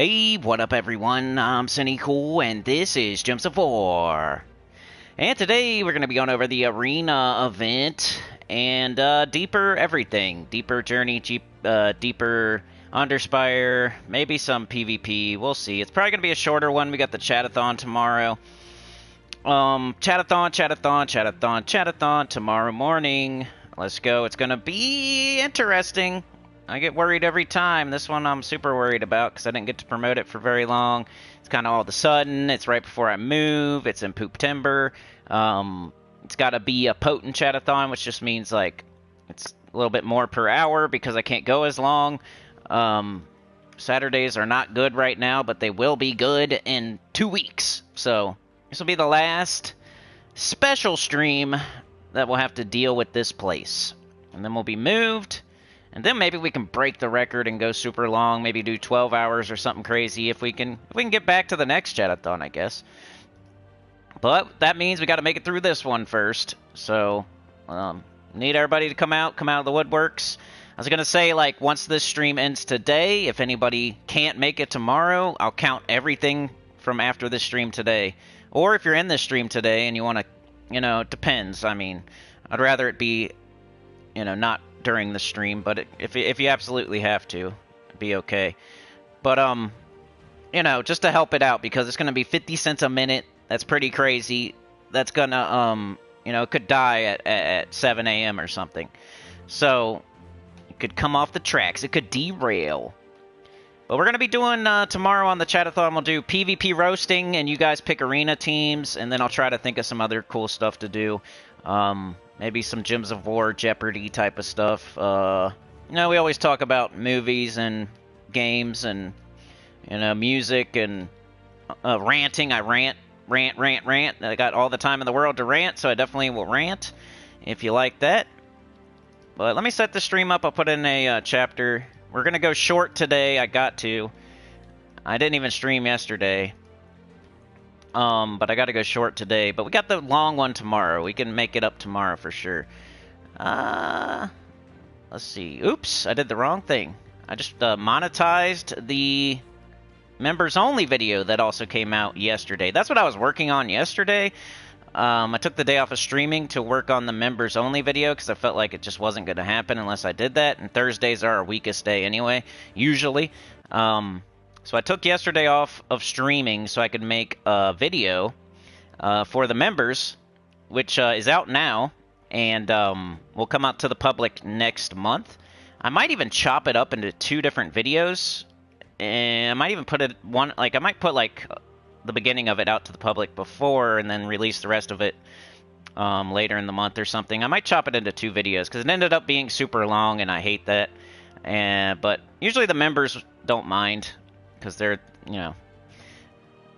Hey, what up everyone? I'm Sinnycool and this is Gems of War. And today we're going to be going over the arena event and deeper everything. Deeper journey, deeper Underspire, maybe some PvP. We'll see. It's probably going to be a shorter one. We got the chatathon tomorrow. Chatathon tomorrow morning. Let's go. It's going to be interesting. I get worried every time. This one I'm super worried about because I didn't get to promote it for very long. It's kind of all of a sudden. It's right before I move. It's in Poop-Timber. It's got to be a potent chatathon, which just means like it's a little bit more per hour because I can't go as long. Saturdays are not good right now, but they will be good in 2 weeks. So this will be the last special stream that we'll have to deal with this place. And then we'll be moved. And then maybe we can break the record and go super long, maybe do 12 hours or something crazy if we can get back to the next chatathon, I guess. But that means we got to make it through this one first. So, need everybody to come out of the woodworks. I was going to say, like, once this stream ends today, if anybody can't make it tomorrow, I'll count everything from after this stream today. Or if you're in this stream today and you want to, it depends. I mean, I'd rather it be, not during the stream, but if you absolutely have to, it'd be okay. But just to help it out, because it's gonna be 50 cents a minute. That's pretty crazy. That's gonna it could die at 7 a.m. or something. So it could come off the tracks. It could derail. But we're gonna be doing tomorrow on the chatathon. We'll do PvP roasting, and you guys pick arena teams, and then I'll try to think of some other cool stuff to do. Maybe some Gems of War, Jeopardy type of stuff. We always talk about movies and games and, music and ranting. I rant. I got all the time in the world to rant, so I definitely will rant if you like that. But let me set the stream up. I'll put in a chapter. We're going to go short today. I got to. I didn't even stream yesterday. But I gotta go short today. But we got the long one tomorrow. We can make it up tomorrow for sure. Let's see. Oops, I did the wrong thing. I just monetized the members-only video that also came out yesterday. That's what I was working on yesterday. I took the day off of streaming to work on the members-only video because I felt like it just wasn't going to happen unless I did that. And Thursdays are our weakest day anyway, usually. So I took yesterday off of streaming so I could make a video for the members, which is out now, and will come out to the public next month. I might even chop it up into 2 different videos, and I might even put it I might put like the beginning of it out to the public before, and then release the rest of it later in the month or something. I might chop it into 2 videos because it ended up being super long, and I hate that. But usually the members don't mind. Because they're,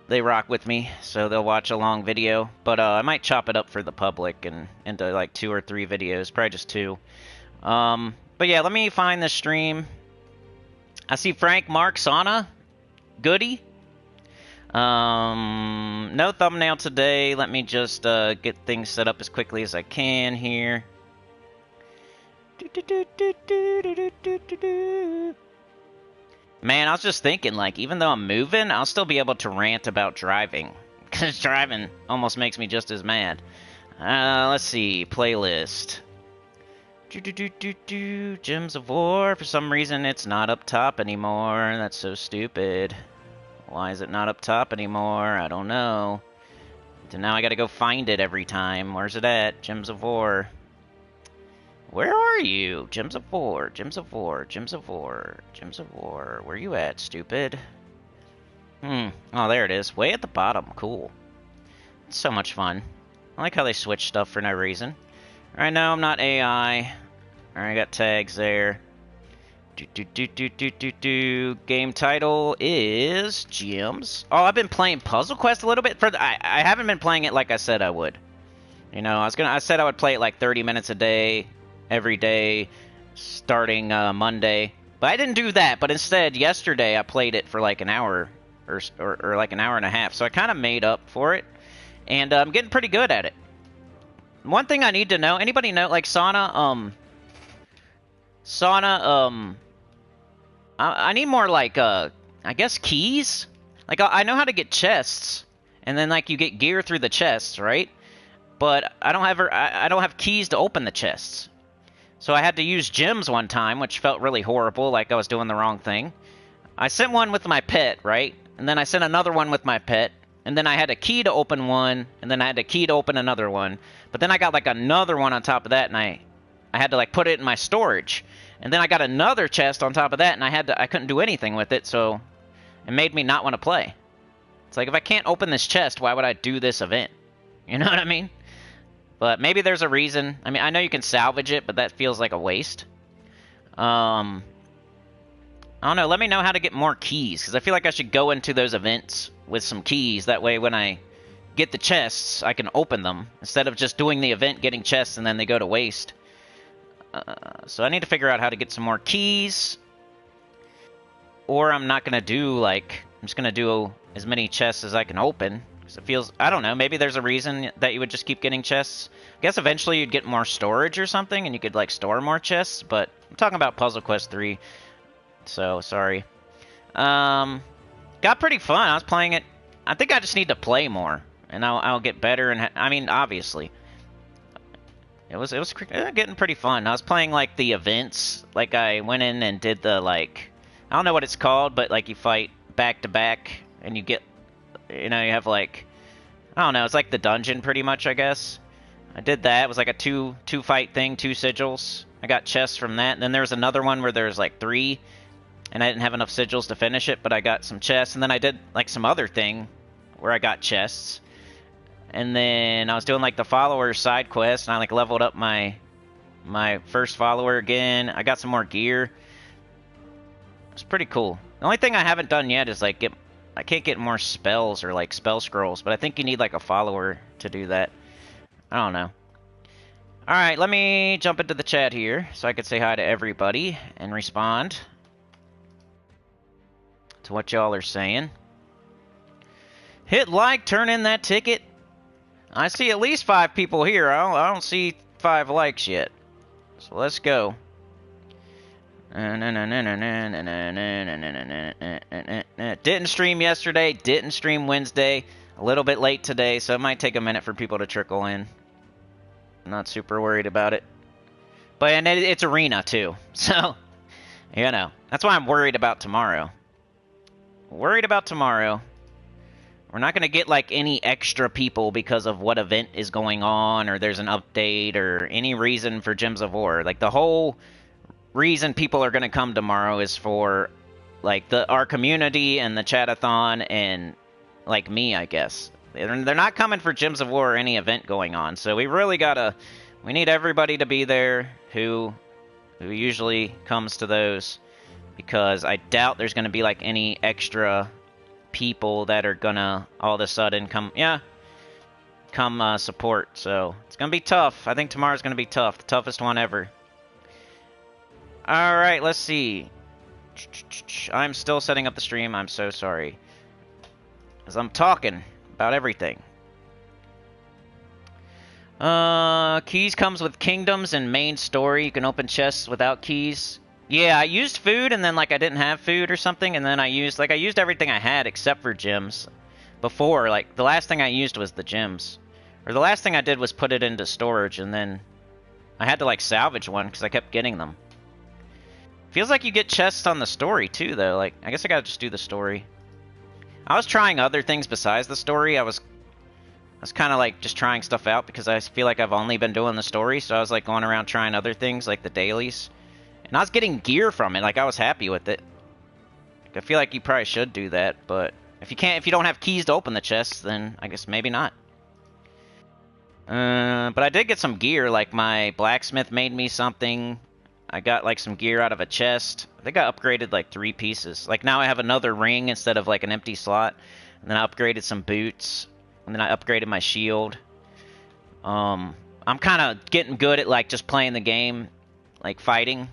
they rock with me, so they'll watch a long video. But I might chop it up for the public and into like 2 or 3 videos, probably just 2. But yeah, let me find the stream. I see Frank, Mark, Sauna, Goody. No thumbnail today. Let me just get things set up as quickly as I can here. Man, I was just thinking, like, even though I'm moving, I'll still be able to rant about driving. Because driving almost makes me just as mad. Let's see. Playlist. Gems of War. For some reason, it's not up top anymore. That's so stupid. Why is it not up top anymore? I don't know. So now I gotta go find it every time. Where's it at? Gems of War. Where are you? Gems of War, Gems of War, Gems of War, Gems of War. Where you at, stupid? Oh, there it is. Way at the bottom. Cool. It's so much fun. I like how they switch stuff for no reason. Alright, no, I'm not AI. Alright, I got tags there. Game title is Gems. Oh, I've been playing Puzzle Quest a little bit. I haven't been playing it like I said I would. I said I would play it like 30 minutes a day. Every day starting Monday, but I didn't do that. But instead, yesterday I played it for like an hour or like an hour and a half, so I kind of made up for it, and I'm getting pretty good at it. One thing I need to know, anybody know, like Sauna, I need more like I guess keys? Like, I know how to get chests, and then, like, you get gear through the chests, right? But I don't have keys to open the chests. So I had to use gems one time, which felt really horrible, like I was doing the wrong thing. I sent one with my pet, right? And then I sent another one with my pet, and then I had a key to open one, and then I had a key to open another one. But then I got, like, another one on top of that, and I had to, like, put it in my storage. And then I got another chest on top of that, and I couldn't do anything with it, so it made me not want to play. It's like, if I can't open this chest, why would I do this event? You know what I mean? But maybe there's a reason. I mean, I know you can salvage it, but that feels like a waste. I don't know. Let me know how to get more keys, because I feel like I should go into those events with some keys. That way, when I get the chests, I can open them, instead of just doing the event, getting chests, and then they go to waste. So I need to figure out how to get some more keys. Or I'm not going to do, like... I'm just going to do as many chests as I can open. Because it feels... I don't know. Maybe there's a reason that you would just keep getting chests. I guess eventually you'd get more storage or something, and you could, like, store more chests. But I'm talking about Puzzle Quest 3. So, sorry. Got pretty fun. I was playing it... I think I just need to play more. And I'll get better. And I mean, obviously. It was getting pretty fun. I was playing, like, the events. Like, I went in and did the, like... I don't know what it's called, but, like, you fight back-to-back, and you get... You know, you have, like... I don't know, it's like the dungeon, pretty much, I guess. I did that. It was like a two-fight thing, 2 sigils. I got chests from that. And then there was another one where there was, like, 3, and I didn't have enough sigils to finish it, but I got some chests. And then I did, like, some other thing where I got chests. And then I was doing, like, the follower side quest, and I, like, leveled up my first follower again. I got some more gear. It's pretty cool. The only thing I haven't done yet is, like, I can't get more spells or, like, spell scrolls, but I think you need, like, a follower to do that. I don't know. Alright, let me jump into the chat here so I could say hi to everybody and respond to what y'all are saying. Hit like, turn in that ticket. I see at least 5 people here. I don't see 5 likes yet. So let's go. Didn't stream yesterday, didn't stream Wednesday. A little bit late today, so it might take a minute for people to trickle in. I'm not super worried about it. But and it's arena too, so you know. That's why I'm worried about tomorrow. Worried about tomorrow. We're not going to get, like, any extra people because of what event is going on, or there's an update, or any reason for Gems of War. Like, the whole reason people are going to come tomorrow is for, like, our community and the chatathon and, like, me, I guess. They're not coming for Gems of War or any event going on, so we really gotta... We need everybody to be there who usually comes to those, because I doubt there's going to be, like, any extra... people that are gonna all of a sudden come support. So it's gonna be tough. I think tomorrow's gonna be tough, the toughest one ever. All right, let's see. I'm still setting up the stream. I'm so sorry, as I'm talking about everything. Keys comes with kingdoms and main story. You can open chests without keys. Yeah, I used food, and then, like, I didn't have food or something, and then I used everything I had except for gems. Before, like, the last thing I used was the gems. Or the last thing I did was put it into storage, and then I had to, like, salvage one, because I kept getting them. Feels like you get chests on the story, too, though. Like, I guess I gotta just do the story. I was trying other things besides the story. I was kind of, like, just trying stuff out, because I feel like I've only been doing the story, so I was, like, going around trying other things, like the dailies. And I was getting gear from it, like, I was happy with it. Like, I feel like you probably should do that, but if you don't have keys to open the chests, then I guess maybe not. But I did get some gear, like my blacksmith made me something. I got, like, some gear out of a chest. I think I upgraded, like, 3 pieces. Like, now I have another ring instead of, like, an empty slot. And then I upgraded some boots. And then I upgraded my shield. I'm kind of getting good at, like, just playing the game, like, fighting.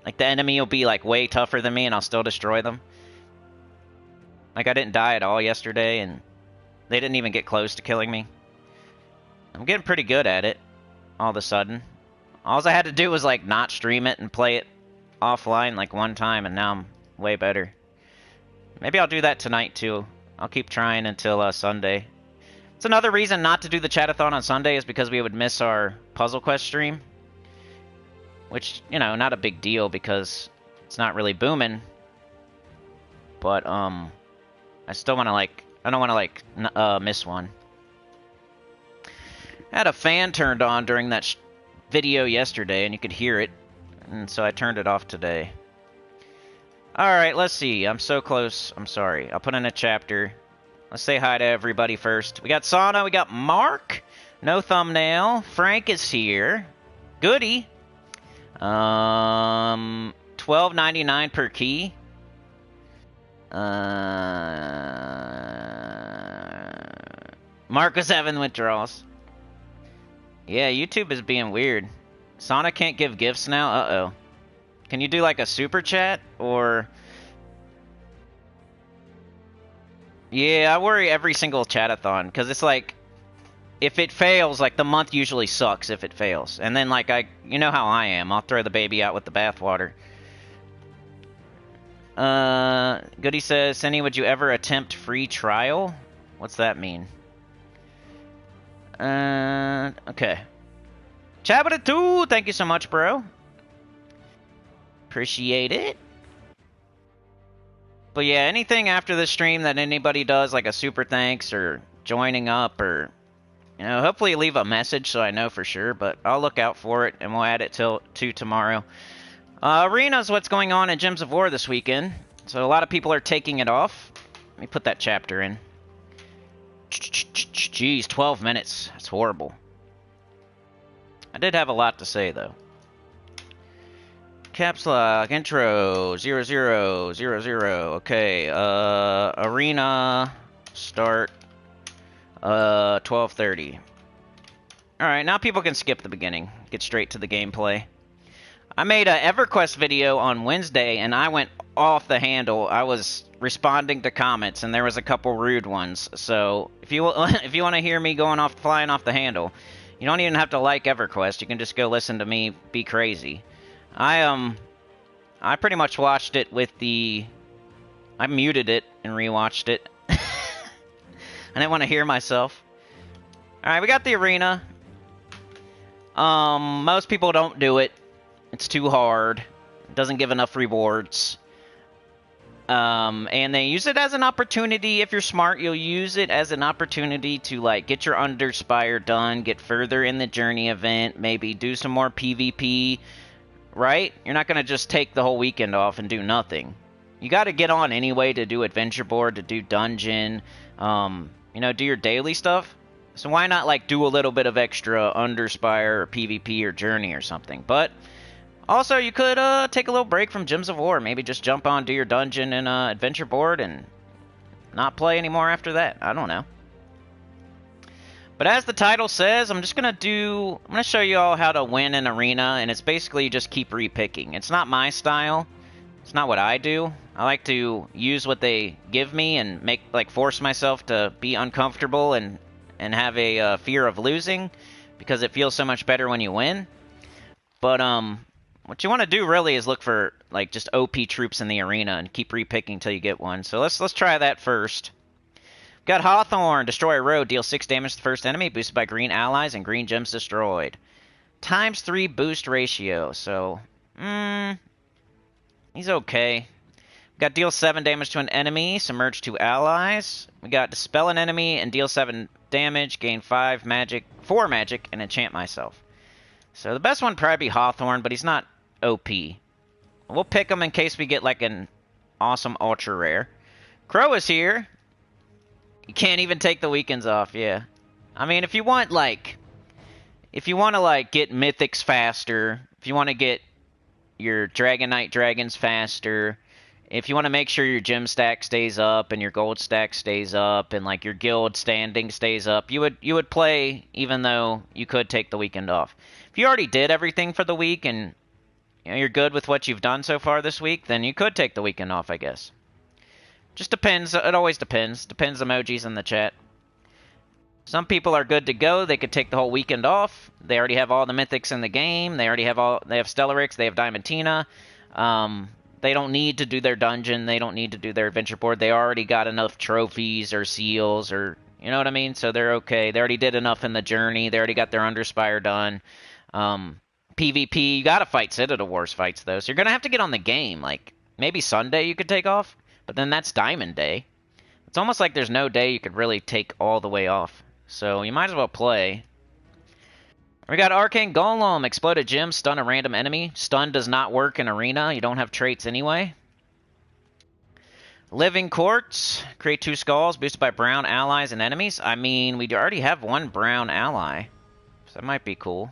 Like, the enemy will be, like, way tougher than me, and I'll still destroy them. Like, I didn't die at all yesterday, and they didn't even get close to killing me. I'm getting pretty good at it, all of a sudden. All I had to do was, like, not stream it and play it offline, like, one time, and now I'm way better. Maybe I'll do that tonight, too. I'll keep trying until Sunday. It's another reason not to do the chatathon on Sunday is because we would miss our Puzzle Quest stream. Which, you know, not a big deal because it's not really booming. But, I still want to, like... I don't want to, like, miss one. I had a fan turned on during that video yesterday, and you could hear it. And so I turned it off today. Alright, let's see. I'm so close. I'm sorry. I'll put in a chapter. Let's say hi to everybody first. We got Sauna. We got Mark. No thumbnail. Frank is here. Goody. $12.99 per key. Marcus having withdrawals. Yeah, YouTube is being weird. Sonic can't give gifts now? Uh-oh. Can you do like a super chat? Or... Yeah, I worry every single chatathon. Because it's like... If it fails, like, the month usually sucks if it fails. And then, like, you know how I am. I'll throw the baby out with the bathwater. Goody says, Cindy, would you ever attempt free trial? What's that mean? Okay. Chabba2, thank you so much, bro. Appreciate it. But yeah, anything after the stream that anybody does, like a super thanks or joining up or... You know, hopefully leave a message so I know for sure, but I'll look out for it, and we'll add it to tomorrow. Arena's what's going on in Gems of War this weekend, so a lot of people are taking it off. Let me put that chapter in. Jeez, 12 minutes. That's horrible. I did have a lot to say, though. Caps lock, intro, 0000. Okay, Arena, start... 12:30. Alright, now people can skip the beginning. Get straight to the gameplay. I made a EverQuest video on Wednesday, and I went off the handle. I was responding to comments, and there was a couple rude ones. So, if you if you want to hear me flying off the handle, you don't even have to like EverQuest. You can just go listen to me be crazy. I pretty much watched it with the... I muted it and rewatched it. I didn't want to hear myself. Alright, we got the arena. Most people don't do it. It's too hard. It doesn't give enough rewards. And they use it as an opportunity. If you're smart, you'll use it as an opportunity to, like, get your Underspire done, get further in the journey event, maybe do some more PvP, right? You're not going to just take the whole weekend off and do nothing. You got to get on anyway to do adventure board, to do dungeon, you know, do your daily stuff. So why not, like, do a little bit of extra Underspire or PvP or Journey or something? But also, you could take a little break from Gems of War. Maybe just jump on, do your dungeon and adventure board and not play anymore after that. I don't know. But as the title says, I'm going to show you all how to win an arena, and it's basically you just keep repicking. It's not my style. It's not what I do. I like to use what they give me and force myself to be uncomfortable and have a fear of losing because it feels so much better when you win. But what you want to do really is look for like just OP troops in the arena and keep repicking until you get one. So let's try that first. Got Hawthorne, destroy a road, deal 6 damage to the first enemy, boosted by green allies and green gems destroyed. ×3 boost ratio. So he's okay. We got deal 7 damage to an enemy, submerge 2 allies. We got dispel an enemy and deal 7 damage, gain 4 magic, and enchant myself. So the best one would probably be Hawthorne, but he's not OP. We'll pick him in case we get like an awesome ultra rare. Crow is here. You can't even take the weekends off, yeah. I mean, if you want to like get mythics faster, if you want to get your Dragon Knight dragons faster, if you want to make sure your gem stack stays up and your gold stack stays up and like your guild standing stays up, you would play even though you could take the weekend off. If you already did everything for the week and you're good with what you've done so far this week, then you could take the weekend off, I guess. Just depends. It always depends. Depends emojis in the chat. Some people are good to go. They could take the whole weekend off. They already have all the mythics in the game. They have Stellarix. They have Diamantina. They don't need to do their dungeon. They don't need to do their adventure board. They already got enough trophies or seals or, you know what I mean? So they're okay. They already did enough in the journey. They already got their Underspire done. PvP, you gotta fight Citadel Wars fights, though. So you're gonna have to get on the game. Like, maybe Sunday you could take off, but then that's Diamond Day. It's almost like there's no day you could really take all the way off. So you might as well play. We got Arcane Golem, Exploded Gem, Stun a random enemy. Stun does not work in Arena. You don't have traits anyway. Living Quartz, create 2 skulls, boosted by brown allies and enemies. I mean, we already have 1 brown ally, so that might be cool.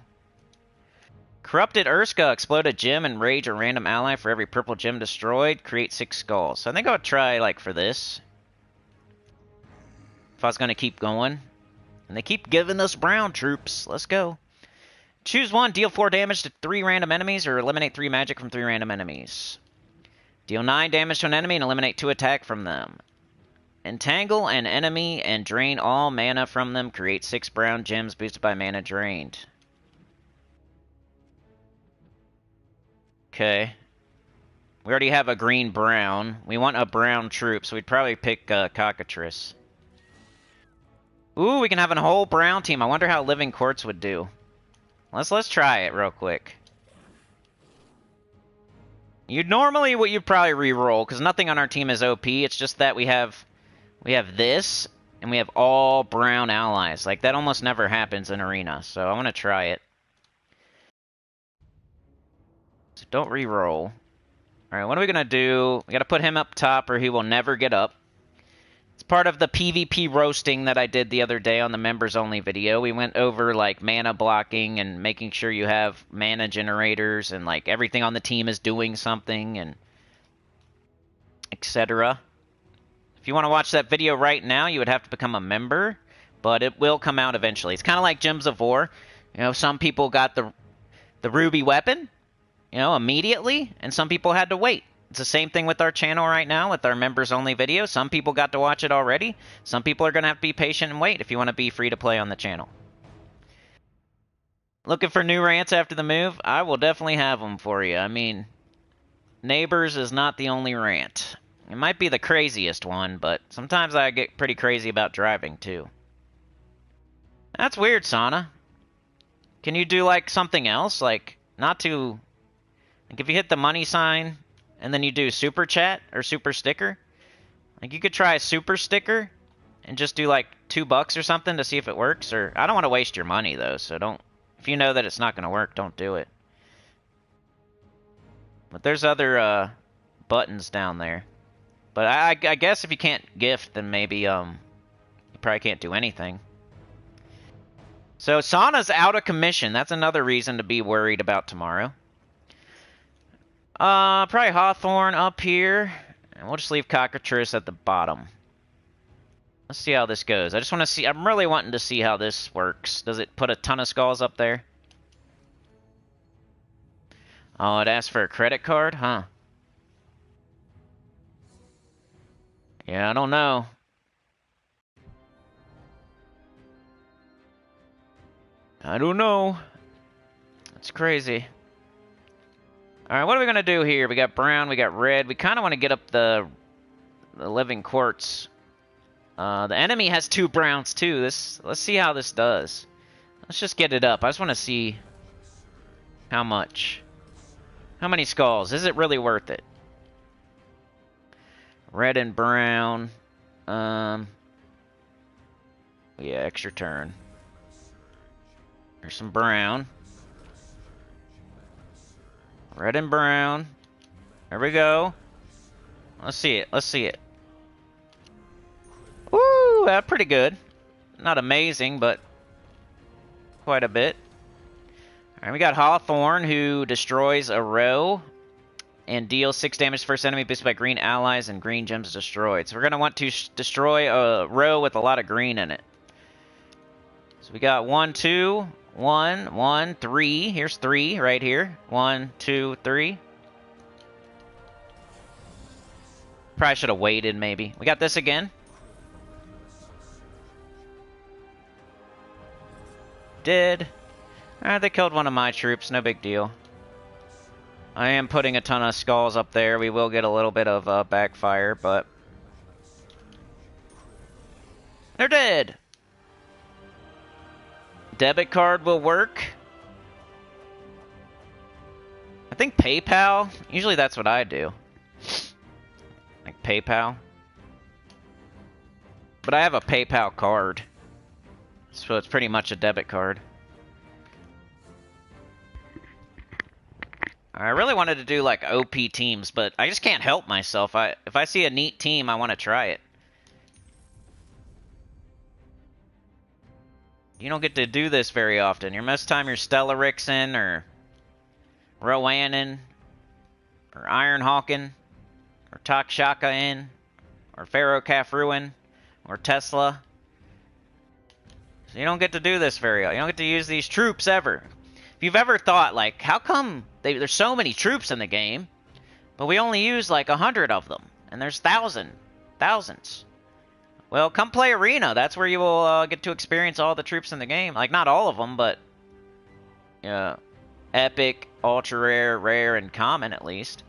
Corrupted Urska, Exploded Gem, and Rage a random ally for every purple gem destroyed. Create 6 skulls. So I think I would try, like, for this. If I was going to keep going. And they keep giving us brown troops. Let's go. Choose 1, deal 4 damage to 3 random enemies, or eliminate 3 magic from 3 random enemies. Deal 9 damage to an enemy and eliminate 2 attack from them. Entangle an enemy and drain all mana from them. Create 6 brown gems boosted by mana drained. Okay. We already have a green-brown. We want a brown troop, so we'd probably pick Cockatrice. Ooh, we can have a whole brown team. I wonder how Living Quartz would do. Let's try it real quick. You'd probably re-roll, because nothing on our team is OP. It's just that we have this, and we have all brown allies. Like, that almost never happens in Arena, so I want to try it. So don't re-roll. Alright, what are we going to do? We got to put him up top, or he will never get up. It's part of the PvP roasting that I did the other day on the members-only video. We went over, like, mana blocking and making sure you have mana generators and, like, everything on the team is doing something and etc. If you want to watch that video right now, you would have to become a member, but it will come out eventually. It's kind of like Gems of War. You know, some people got the ruby weapon, you know, immediately, and some people had to wait. It's the same thing with our channel right now, with our members-only video. Some people got to watch it already. Some people are going to have to be patient and wait if you want to be free to play on the channel. Looking for new rants after the move? I will definitely have them for you. I mean, Neighbors is not the only rant. It might be the craziest one, but sometimes I get pretty crazy about driving, too. That's weird, Sana. Can you do, like, something else? Like, not to... Like, if you hit the money sign... and then you do super chat or super sticker. Like, you could try a super sticker and just do like $2 or something to see if it works. Or I don't want to waste your money though, so don't. If you know that it's not going to work, don't do it. But there's other buttons down there. But I guess if you can't gift, then maybe you probably can't do anything. So Sana's out of commission. That's another reason to be worried about tomorrow. Probably Hawthorne up here. And we'll just leave Cockatrice at the bottom. Let's see how this goes. I just want to see... I'm really wanting to see how this works. Does it put a ton of skulls up there? Oh, it asks for a credit card? Huh. Yeah, I don't know. I don't know. That's crazy. Alright, what are we going to do here? We got brown, we got red. We kind of want to get up the Living Quartz. The enemy has 2 browns, too. Let's see how this does. Let's just get it up. I just want to see how much. How many skulls? Is it really worth it? Red and brown. Yeah, extra turn. There's some brown. Red and brown. There we go. Let's see it. Let's see it. Woo! That's pretty good. Not amazing, but quite a bit. Alright, we got Hawthorne, who destroys a row and deals 6 damage to first enemy boosted by green allies and green gems destroyed. So we're going to want to destroy a row with a lot of green in it. So we got 1, 2... 1, 1, 3. Here's 3 right here. 1, 2, 3. Probably should have waited, maybe. We got this again. Did. Alright, they killed one of my troops. No big deal. I am putting a ton of skulls up there. We will get a little bit of backfire, but... They're dead! Debit card will work. I think PayPal. Usually that's what I do. Like PayPal. But I have a PayPal card. So it's pretty much a debit card. I really wanted to do like OP teams, but I just can't help myself. If I see a neat team, I want to try it. You don't get to do this very often. Most of the time you're Stellarixin or Roanin or Ironhawkin or Takshakain or Pharaoh-Kafruin or Tesla. So you don't get to do this very often. You don't get to use these troops ever. If you've ever thought, like, how come there's so many troops in the game, but we only use like 100 of them, and there's thousands. Well, come play Arena. That's where you will get to experience all the troops in the game. Like, not all of them, but epic, ultra rare, rare, and common at least.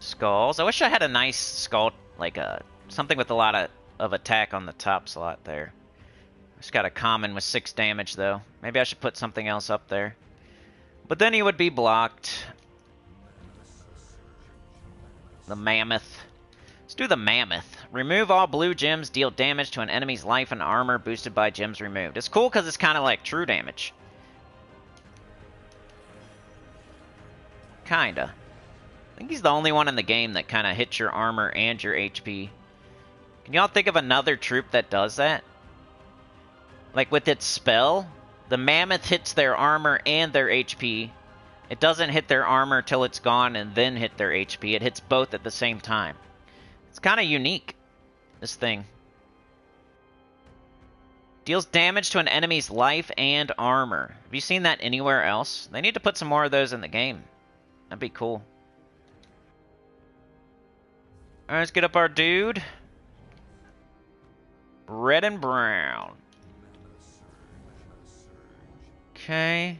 Skulls. I wish I had a nice skull, like something with a lot of attack on the top slot there. Just got a common with 6 damage, though. Maybe I should put something else up there. But then he would be blocked. The Mammoth. Let's do the Mammoth. Remove all blue gems, deal damage to an enemy's life and armor boosted by gems removed. It's cool because it's kind of like true damage. Kinda. I think he's the only one in the game that kind of hits your armor and your HP. Can y'all think of another troop that does that? Like with its spell, the Mammoth hits their armor and their HP. It doesn't hit their armor till it's gone and then hit their HP. It hits both at the same time. It's kind of unique, this thing. Deals damage to an enemy's life and armor. Have you seen that anywhere else? They need to put some more of those in the game. That'd be cool. Alright, let's get up our dude. Red and brown. Okay.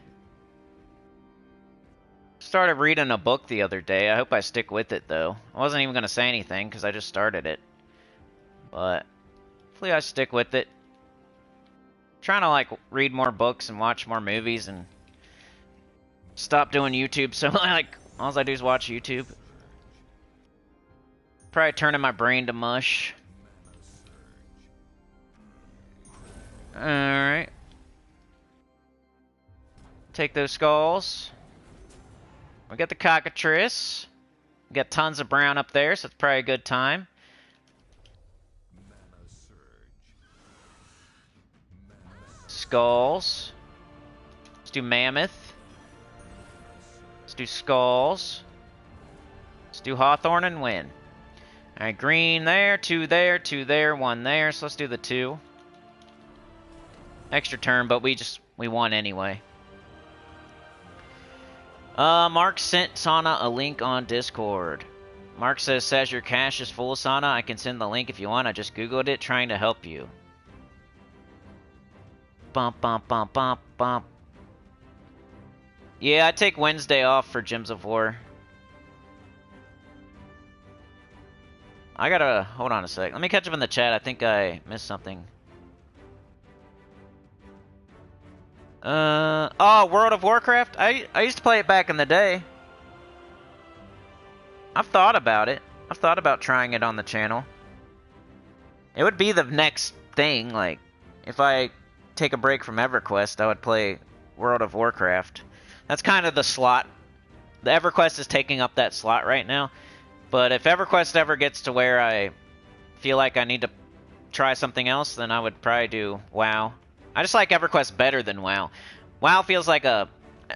Started reading a book the other day. I hope I stick with it, though. I wasn't even going to say anything, because I just started it. But hopefully I stick with it. Trying to, like, read more books and watch more movies and stop doing YouTube. So, like, all I do is watch YouTube. Probably turning my brain to mush. Alright. Take those skulls. We got the cockatrice. We got tons of brown up there, so it's probably a good time. Skulls. Let's do Mammoth. Let's do Skulls. Let's do Hawthorne and win. Alright, green there, 2 there, 2 there, 1 there, so let's do the 2. Extra turn, but we won anyway. Mark sent Sana a link on Discord. Mark says your cache is full, Sana. I can send the link if you want. I just googled it, trying to help you. Bump, bump, bump, bump, bump. Yeah, I take Wednesday off for Gems of War. I gotta... Hold on a sec. Let me catch up in the chat. I think I missed something. Oh, World of Warcraft? I used to play it back in the day. I've thought about it. I've thought about trying it on the channel. It would be the next thing, like, if I take a break from EverQuest, I would play World of Warcraft. That's kind of the slot. The EverQuest is taking up that slot right now. But if EverQuest ever gets to where I feel like I need to try something else, then I would probably do WoW. I just like EverQuest better than WoW. WoW feels like a...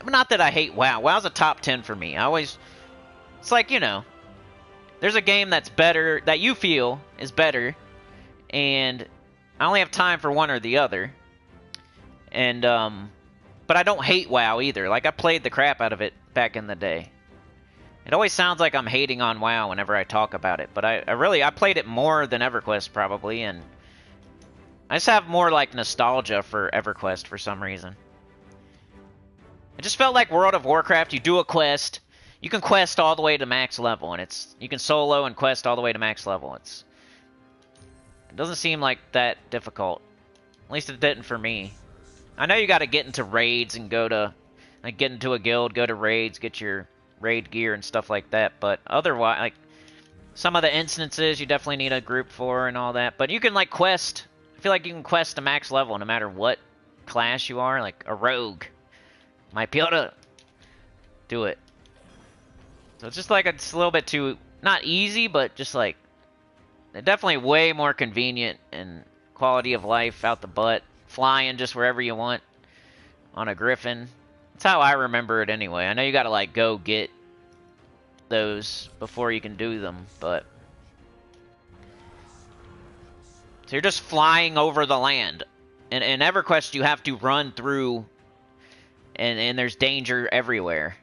Not that I hate WoW. WoW's a top 10 for me. I always... It's like, you know... There's a game that's better... That you feel is better. And I only have time for one or the other. And, but I don't hate WoW either. Like, I played the crap out of it back in the day. It always sounds like I'm hating on WoW whenever I talk about it. But I played it more than EverQuest, probably, and... I just have more, like, nostalgia for EverQuest for some reason. It just felt like World of Warcraft. You do a quest, you can quest all the way to max level, and you can solo and quest all the way to max level. It doesn't seem like that difficult. At least it didn't for me. I know you got to get into raids and go to, like, get into a guild, go to raids, get your raid gear and stuff like that. But otherwise, like, some of the instances you definitely need a group for and all that. But you can, like, quest. I feel like you can quest to max level no matter what class you are. Like, a rogue might be able to do it. So it's just like it's a little bit too, not easy, but just like, definitely way more convenient and quality of life out the butt. Flying just wherever you want on a Griffin. That's how I remember it anyway. I know you gotta like go get those before you can do them, but... So you're just flying over the land. In EverQuest you have to run through, and there's danger everywhere.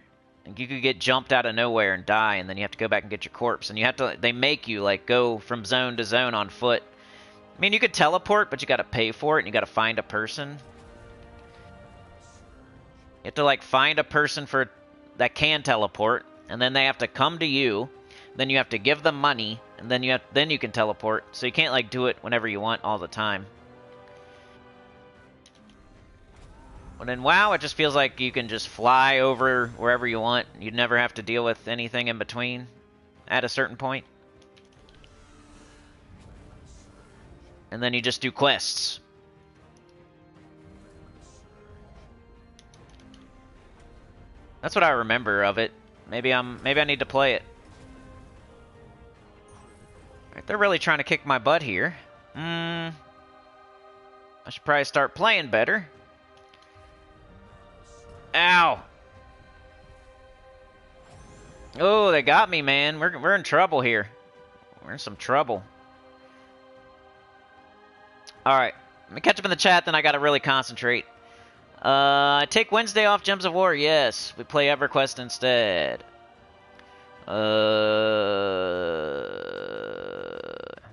You could get jumped out of nowhere and die, and then you have to go back and get your corpse. And you have to, they make you, like, go from zone to zone on foot. I mean, you could teleport, but you gotta pay for it, and you gotta find a person. You have to, like, find a person that can teleport, and then they have to come to you. Then you have to give them money, and then you can teleport. So you can't, like, do it whenever you want all the time. But in WoW, it just feels like you can just fly over wherever you want. You'd never have to deal with anything in between at a certain point. And then you just do quests. That's what I remember of it. Maybe I need to play it. Right, they're really trying to kick my butt here. I should probably start playing better. Ow! Oh, they got me, man. We're in trouble here. We're in some trouble. Alright. Let me catch up in the chat, then I gotta really concentrate. I take Wednesday off, Gems of War. Yes. We play EverQuest instead.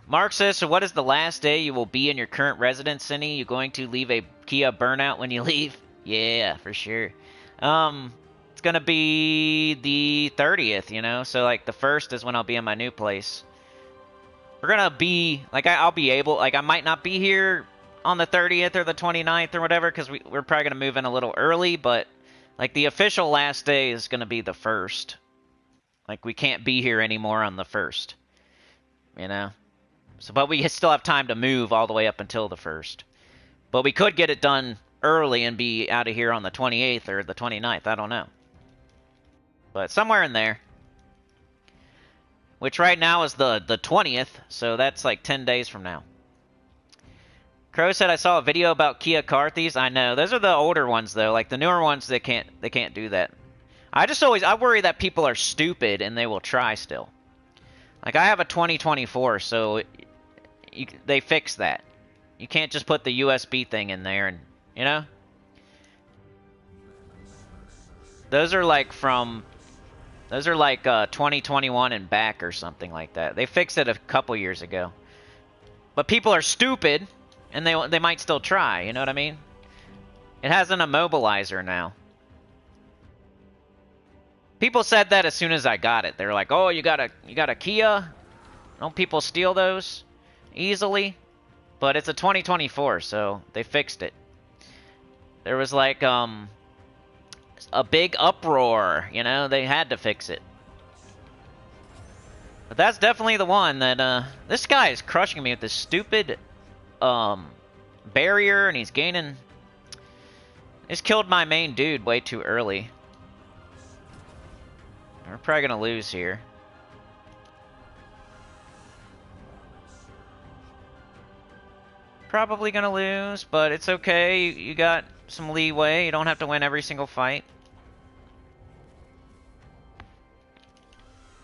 Mark says, so what is the last day you will be in your current residence, Cinny? You going to leave a Kia burnout when you leave? Yeah, for sure. It's gonna be the 30th, you know? So, like, the 1st is when I'll be in my new place. We're gonna be, like, I'll be able, like, I might not be here on the 30th or the 29th or whatever, because we're probably gonna move in a little early, but, like, the official last day is gonna be the 1st. Like, we can't be here anymore on the 1st. You know? So, but we still have time to move all the way up until the 1st. But we could get it done early and be out of here on the 28th or the 29th. I don't know. But somewhere in there. Which right now is the 20th, so that's like 10 days from now. Crow said, I saw a video about Kia car thieves. I know. Those are the older ones, though. Like, the newer ones, they can't do that. I worry that people are stupid and they will try still. Like, I have a 2024, so they fix that. You can't just put the USB thing in there and, you know? Those are like 2021 and back or something like that. They fixed it a couple years ago. But people are stupid, and they might still try, you know what I mean? It has an immobilizer now. People said that as soon as I got it. They were like, oh, you got a Kia? Don't people steal those easily? But it's a 2024, so they fixed it. There was like a big uproar, you know, they had to fix it. But that's definitely the one that this guy is crushing me with this stupid barrier, and he's gaining. He's killed my main dude way too early. We're probably gonna lose here. Probably gonna lose, but it's okay. You got some leeway. You don't have to win every single fight.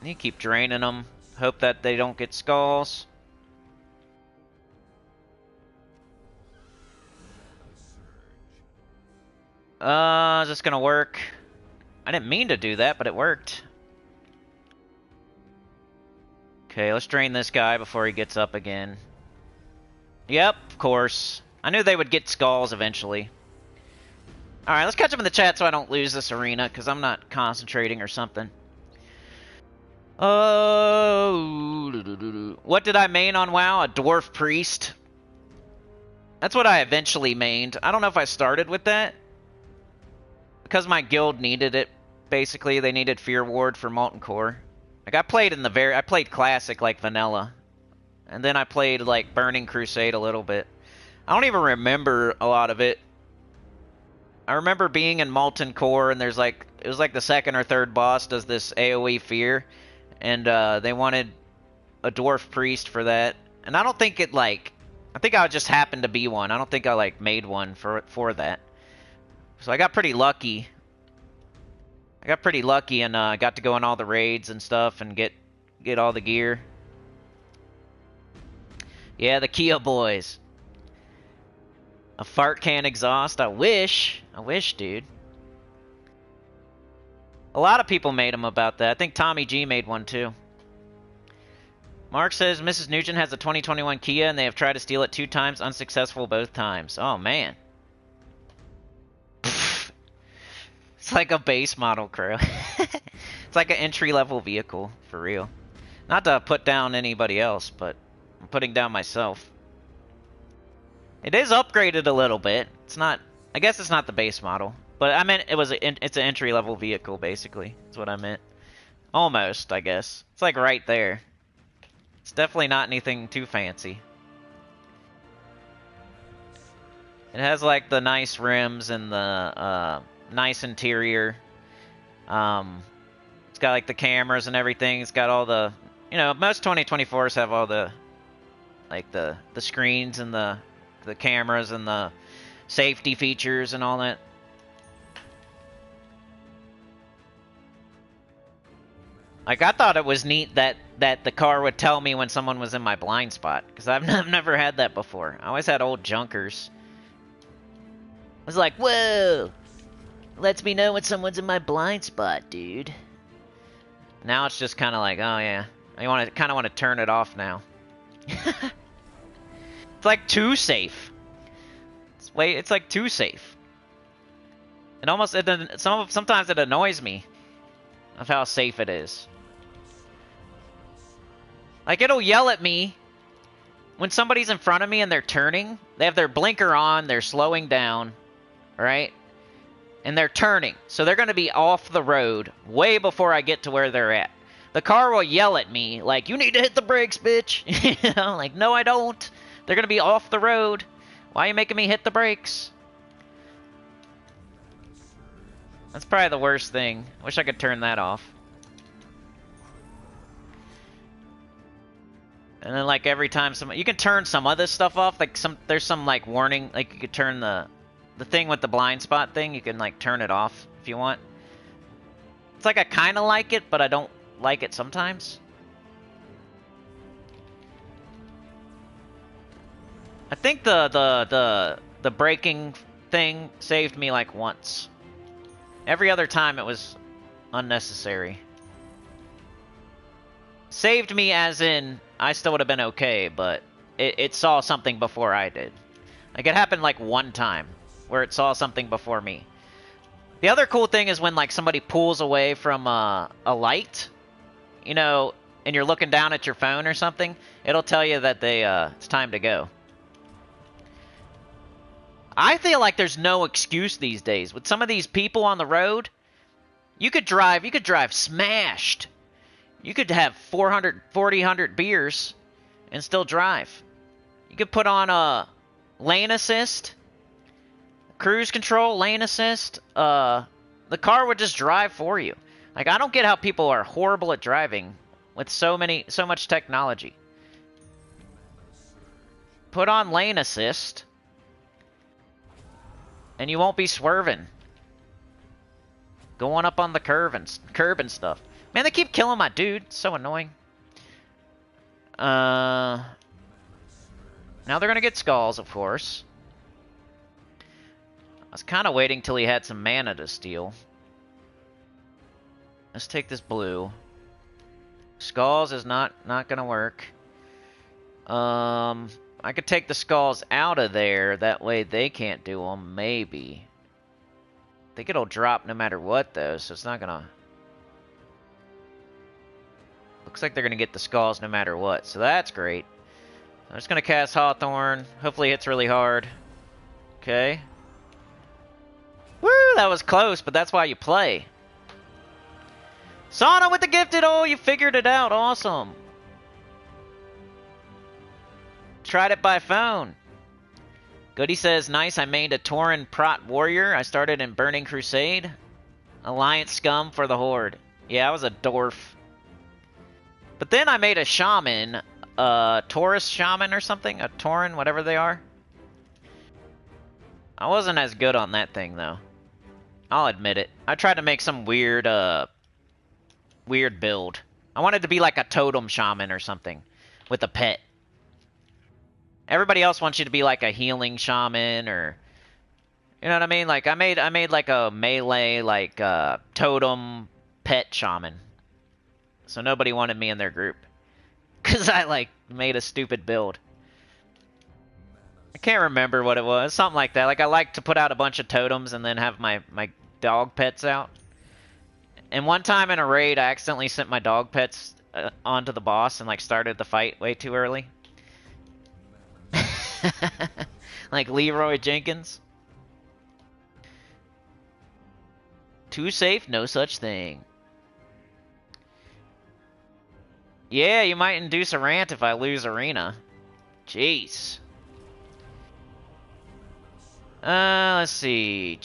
You keep draining them. Hope that they don't get skulls. Is this gonna work? I didn't mean to do that, but it worked. Okay, let's drain this guy before he gets up again. Yep, of course. I knew they would get skulls eventually. Alright, let's catch up in the chat so I don't lose this arena, because I'm not concentrating or something. What did I main on WoW? A Dwarf Priest. That's what I eventually mained. I don't know if I started with that. Because my guild needed it, basically. They needed Fear Ward for Molten Core. Like, I played Classic, like, vanilla. And then I played, like, Burning Crusade a little bit. I don't even remember a lot of it. I remember being in Molten Core, and there's, like... It was, like, the second or third boss does this AoE Fear. And, they wanted a Dwarf Priest for that. And I don't think it, like... I think I just happened to be one. I don't think I, like, made one for that. So I got pretty lucky. And got to go on all the raids and stuff and get all the gear. Yeah, the Kia boys. A fart can exhaust. I wish, dude. A lot of people made them about that. I think Tommy G made one too. Mark says Mrs. Nugent has a 2021 Kia and they have tried to steal it 2 times, unsuccessful both times. Oh, man. It's like a base model, Crow. It's like an entry-level vehicle, for real. Not to put down anybody else, but I'm putting down myself. It is upgraded a little bit. It's not... I guess it's not the base model. But I meant it's an entry-level vehicle, basically. That's what I meant. Almost, I guess. It's like right there. It's definitely not anything too fancy. It has like the nice rims and the nice interior. It's got like the cameras and everything. It's got all the, you know, most 2024s have all the, like the screens and the cameras and the safety features and all that. Like, I thought it was neat that the car would tell me when someone was in my blind spot. Because I've never had that before. I always had old junkers. I was like, whoa! Lets me know when someone's in my blind spot, dude. Now it's just kind of like, oh yeah. I kind of want to turn it off now. It's like too safe. It's like too safe. It almost, sometimes it annoys me of how safe it is. Like, it'll yell at me when somebody's in front of me and they're turning. They have their blinker on, they're slowing down, right? And they're turning. So they're going to be off the road way before I get to where they're at. The car will yell at me, like, you need to hit the brakes, bitch. You know, like, no, I don't. They're going to be off the road. Why are you making me hit the brakes? That's probably the worst thing. I wish I could turn that off. And then, like, every time you can turn some other stuff off. Like, there's some, like, warning. Like, you could turn the thing with the blind spot thing. You can, like, turn it off if you want. It's like I kind of like it, but I don't like it sometimes. I think the braking thing saved me, like, once. Every other time it was unnecessary. Saved me as in, I still would have been okay, but it saw something before I did. Like, it happened, like, one time, where it saw something before me. The other cool thing is when, like, somebody pulls away from a light, you know, and you're looking down at your phone or something, it'll tell you that it's time to go. I feel like there's no excuse these days. With some of these people on the road, you could drive smashed. You could have 400 beers and still drive. You could put on a lane assist, cruise control, lane assist. The car would just drive for you. Like, I don't get how people are horrible at driving with so much technology. Put on lane assist, and you won't be swerving. Going up on the curb and stuff. Man, they keep killing my dude. It's so annoying. Now they're gonna get skulls, of course. I was kind of waiting till he had some mana to steal. Let's take this blue. Skulls is not gonna work. I could take the skulls out of there. That way they can't do them, maybe. think it'll drop no matter what, though, so it's not gonna... Looks like they're gonna get the skulls no matter what, so that's great. I'm just gonna cast Hawthorne. Hopefully it hits really hard. Okay. Woo, that was close, but that's why you play. Sauna with the gifted! Oh, you figured it out. Awesome. Tried it by phone. Goody says, nice, I made a Tauren Prot Warrior. I started in Burning Crusade. Alliance Scum for the Horde. Yeah, I was a dwarf. But then I made a Shaman. Taurus Shaman or something? A Tauren, whatever they are. I wasn't as good on that thing, though. I'll admit it. I tried to make some weird, weird build. I wanted to be like a Totem Shaman or something. With a pet. Everybody else wants you to be like a healing shaman or, you know what I mean? Like I made like a melee like totem pet shaman. So nobody wanted me in their group cuz I like made a stupid build. I can't remember what it was. Something like that. Like I like to put out a bunch of totems and then have my dog pets out. And one time in a raid I accidentally sent my dog pets onto the boss and like started the fight way too early. Like Leroy Jenkins. Too safe, no such thing. Yeah, you might induce a rant if I lose arena. Jeez. Let's see.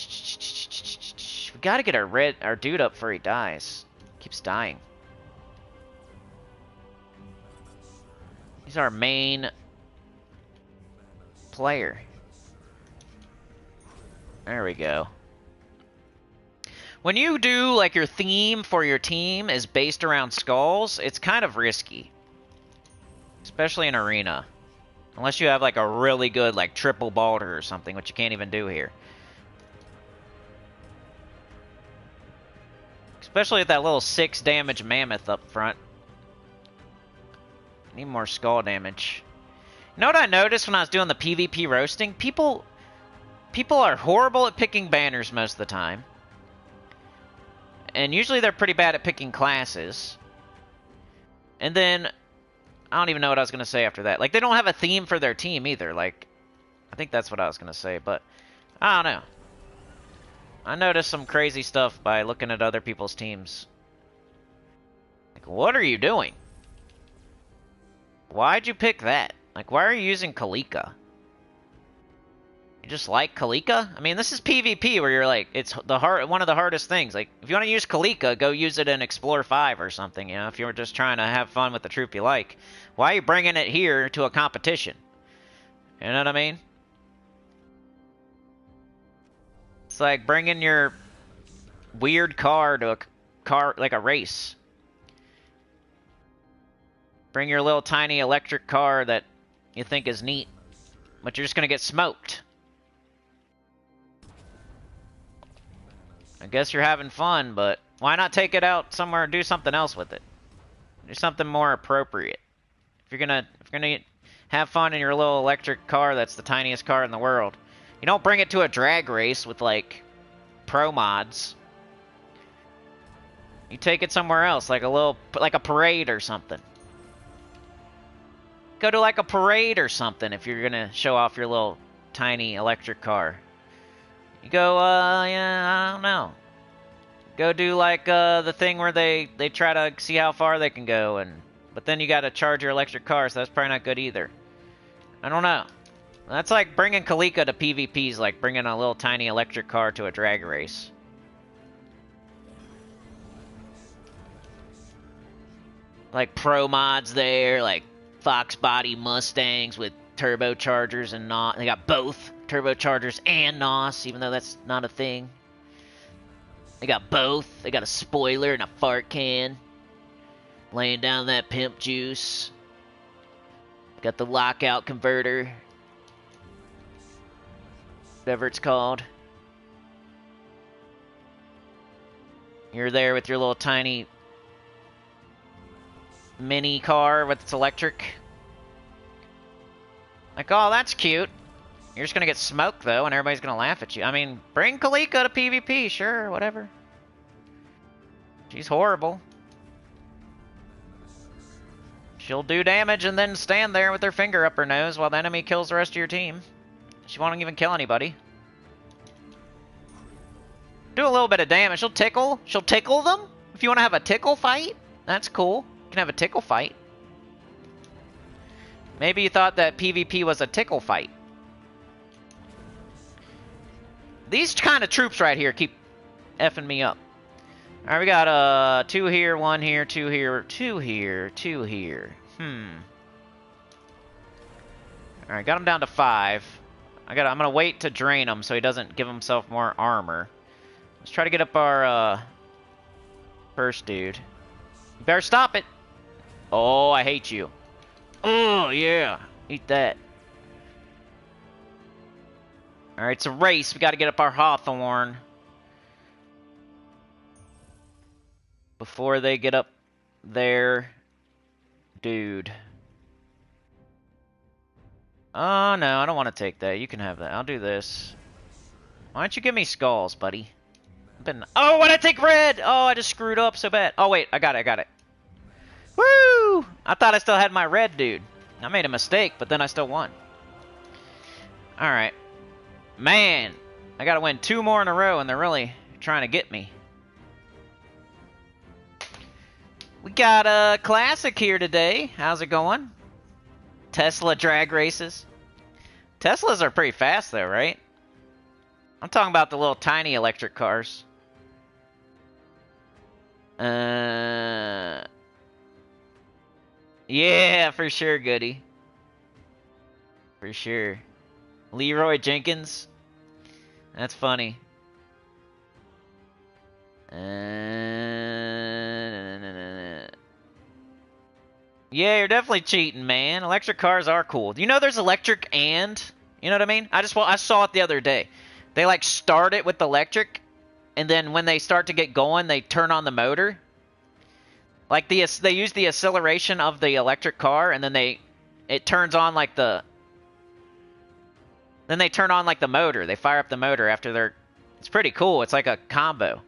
We gotta get our dude up before he dies. Keeps dying. He's our main player. There we go. When you do, like, your theme for your team is based around skulls, it's kind of risky. Especially in arena. Unless you have, like, a really good, like, triple Balder or something, which you can't even do here. Especially with that little 6 damage mammoth up front. Need more skull damage. You know what I noticed when I was doing the PvP roasting? People are horrible at picking banners most of the time. And usually they're pretty bad at picking classes. And then, I don't even know what I was going to say after that. Like, they don't have a theme for their team either. Like, I think that's what I was going to say, but I don't know. I noticed some crazy stuff by looking at other people's teams. Like, what are you doing? Why'd you pick that? Like, why are you using Kalika? You just like Kalika? I mean, this is PvP where you're like, it's one of the hardest things. Like, if you want to use Kalika, go use it in Explore 5 or something, you know, if you're just trying to have fun with the troop you like. Why are you bringing it here to a competition? You know what I mean? It's like bringing your weird car to like a race. Bring your little tiny electric car that you think is neat, but you're just gonna get smoked. I guess you're having fun, but why not take it out somewhere and do something else with it? Do something more appropriate. If you're gonna have fun in your little electric car that's the tiniest car in the world, you don't bring it to a drag race with like pro mods. You take it somewhere else, like a parade or something. Go to like a parade or something if you're gonna show off your little tiny electric car. You go, yeah, I don't know. Go do like the thing where they try to see how far they can go, but then you gotta charge your electric car, so that's probably not good either. I don't know. That's like bringing Kalika to PvPs, like bringing a little tiny electric car to a drag race. Like pro mods there, like Fox body Mustangs with turbochargers and NOS. They got both turbochargers and NOS, even though that's not a thing. They got both. They got a spoiler and a fart can. Laying down that pimp juice. Got the lockout converter. Whatever it's called. You're there with your little tiny mini car with its electric. Like, oh, that's cute. You're just gonna get smoked, though, and everybody's gonna laugh at you. I mean, bring Kalika to PvP, sure, whatever. She's horrible. She'll do damage and then stand there with her finger up her nose while the enemy kills the rest of your team. She won't even kill anybody. Do a little bit of damage. She'll tickle. She'll tickle them. If you want to have a tickle fight, that's cool. You can have a tickle fight. Maybe you thought that PvP was a tickle fight. These kind of troops right here keep effing me up. Alright, we got 2 here, 1 here, 2 here, 2 here, 2 here. Alright, got him down to 5. I'm gonna wait to drain him so he doesn't give himself more armor. Let's try to get up our first dude. You better stop it. Oh, I hate you. Oh, yeah. Eat that. Alright, it's a race. We gotta get up our Hawthorne before they get up there. Dude. Oh, no, I don't want to take that. You can have that. I'll do this. Why don't you give me skulls, buddy? Oh, why'd I take red? Oh, I just screwed up so bad. Oh, wait, I got it. Woo! I thought I still had my red dude. I made a mistake, but then I still won. Alright. Man, I gotta win 2 more in a row, and they're really trying to get me. We got a classic here today. How's it going? Tesla drag races. Teslas are pretty fast, though, right? I'm talking about the little tiny electric cars. Yeah, for sure, Goody. For sure. Leroy Jenkins. That's funny. Yeah, you're definitely cheating, man. Electric cars are cool. You know there's electric and... You know what I mean? I saw it the other day. They, like, start it with electric, and then when they start to get going, they turn on the motor. Like, they use the acceleration of the electric car, and then it turns on, like, the... Then they turn on, like, the motor. They fire up the motor after they're... It's pretty cool. It's like a combo.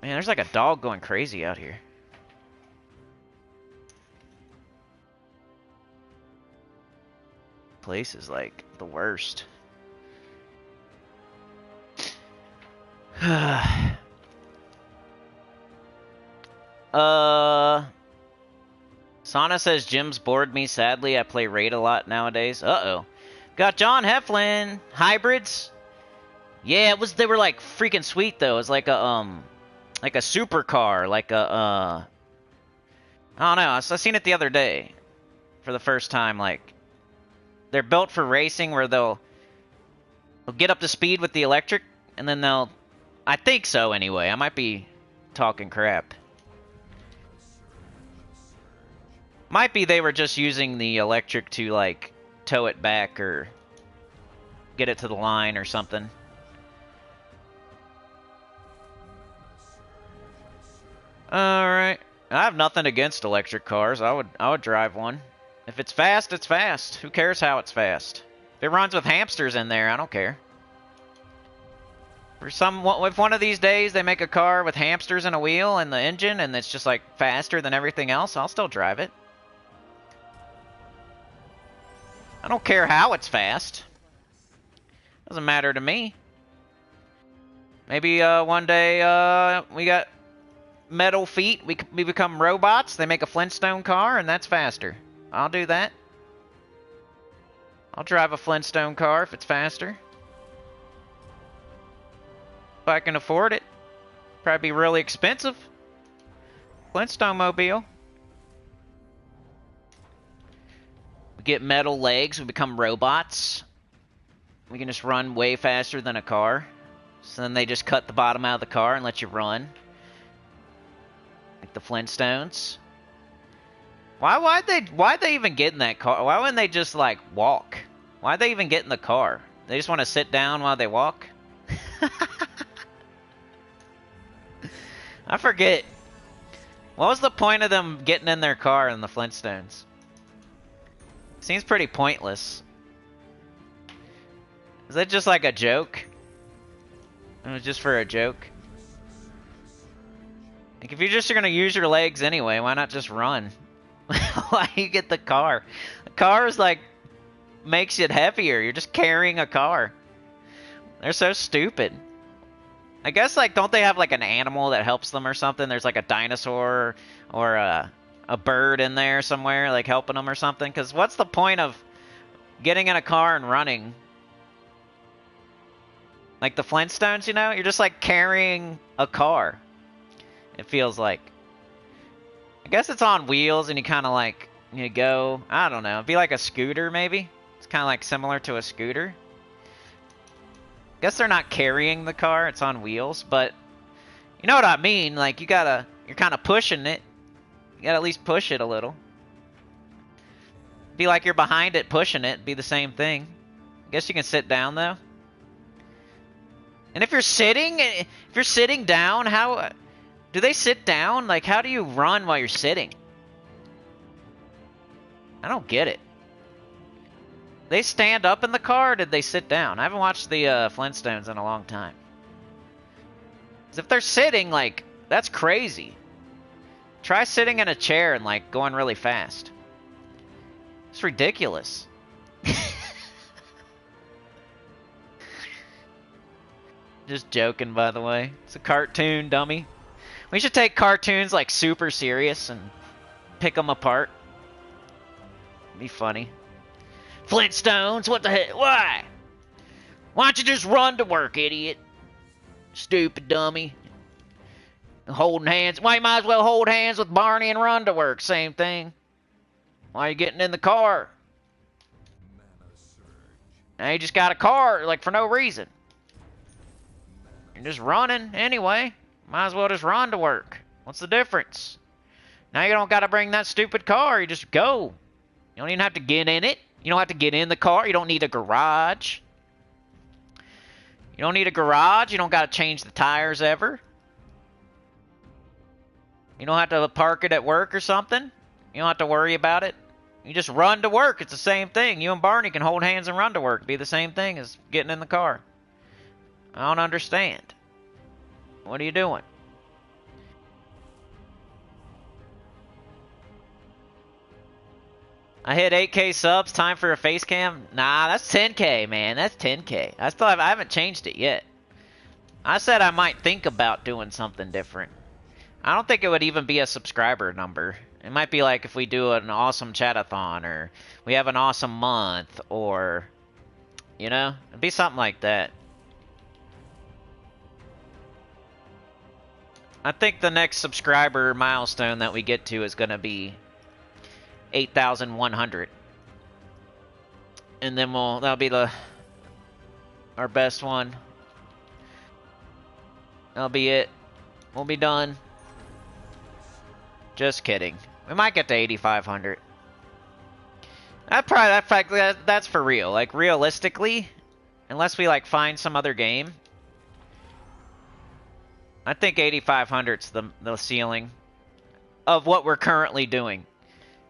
Man, there's, like, a dog going crazy out here. Place is, like, the worst. Sana says Jim's bored me. Sadly, I play Raid a lot nowadays. Uh-oh. Got John Heflin. Hybrids. Yeah, they were like freaking sweet though. It was like a supercar, like a I don't know. I seen it the other day for the first time. Like, they're built for racing where they'll get up to speed with the electric, and then I think so anyway. I might be talking crap. Might be they were just using the electric to, like, tow it back or get it to the line or something. Alright. I have nothing against electric cars. I would drive one. If it's fast, it's fast. Who cares how it's fast? If it runs with hamsters in there, I don't care. If one of these days they make a car with hamsters in a wheel and the engine and it's just, like, faster than everything else, I'll still drive it. I don't care how it's fast. Doesn't matter to me. Maybe one day we got metal feet. We become robots. They make a Flintstone car, and that's faster. I'll do that. I'll drive a Flintstone car if it's faster. If I can afford it. Probably be really expensive. Flintstone mobile. We get metal legs. We become robots. We can just run way faster than a car. So then they just cut the bottom out of the car and let you run. Like the Flintstones. Why'd they even get in that car? Why wouldn't they just, like, walk? Why'd they even get in the car? They just want to sit down while they walk? I forget. What was the point of them getting in their car in the Flintstones? Seems pretty pointless. Is that just like a joke? It was just for a joke. Like, if you're just gonna use your legs anyway, why not just run? Why you get the car? The car is like, makes it heavier. You're just carrying a car. They're so stupid. I guess, like, don't they have like an animal that helps them or something? There's like a dinosaur or a bird in there somewhere, like, helping them or something? Because what's the point of getting in a car and running? Like the Flintstones, you know? You're just like carrying a car. It feels like. I guess it's on wheels and you kind of like, you go, I don't know. It'd be like a scooter maybe. It's kind of like similar to a scooter. Guess they're not carrying the car. It's on wheels, but you know what I mean? Like you're kind of pushing it. You gotta at least push it a little. Be like you're behind it pushing it. Be the same thing. I guess you can sit down though. And if you're sitting down, how do they sit down? Like, how do you run while you're sitting? I don't get it. They stand up in the car, or did they sit down? I haven't watched the Flintstones in a long time. 'Cause if they're sitting, like, that's crazy. Try sitting in a chair and, like, going really fast. It's ridiculous. Just joking, by the way. It's a cartoon, dummy. We should take cartoons, like, super serious and pick them apart. It'd be funny. Flintstones, what the heck? Why? Why don't you just run to work, idiot? Stupid dummy. Holding hands. Why, you might as well hold hands with Barney and run to work. Same thing. Why are you getting in the car? Now you just got a car, like, for no reason. You're just running anyway. Might as well just run to work. What's the difference? Now you don't got to bring that stupid car. You just go. You don't even have to get in it. You don't have to get in the car. You don't need a garage. You don't need a garage. You don't got to change the tires ever. You don't have to park it at work or something. You don't have to worry about it. You just run to work. It's the same thing. You and Barney can hold hands and run to work. Be the same thing as getting in the car. I don't understand. What are you doing? I hit 8K subs. Time for a face cam. Nah, that's 10K, man. That's 10K. I haven't changed it yet. I said I might think about doing something different. I don't think it would even be a subscriber number. It might be like if we do an awesome chatathon, or we have an awesome month, or, you know, it'd be something like that. I think the next subscriber milestone that we get to is going to be 8,100. And then that'll be our best one. That'll be it. We'll be done. Just kidding. We might get to 8,500. That's for real. Like, realistically, unless we, like, find some other game, I think 8,500's the ceiling of what we're currently doing.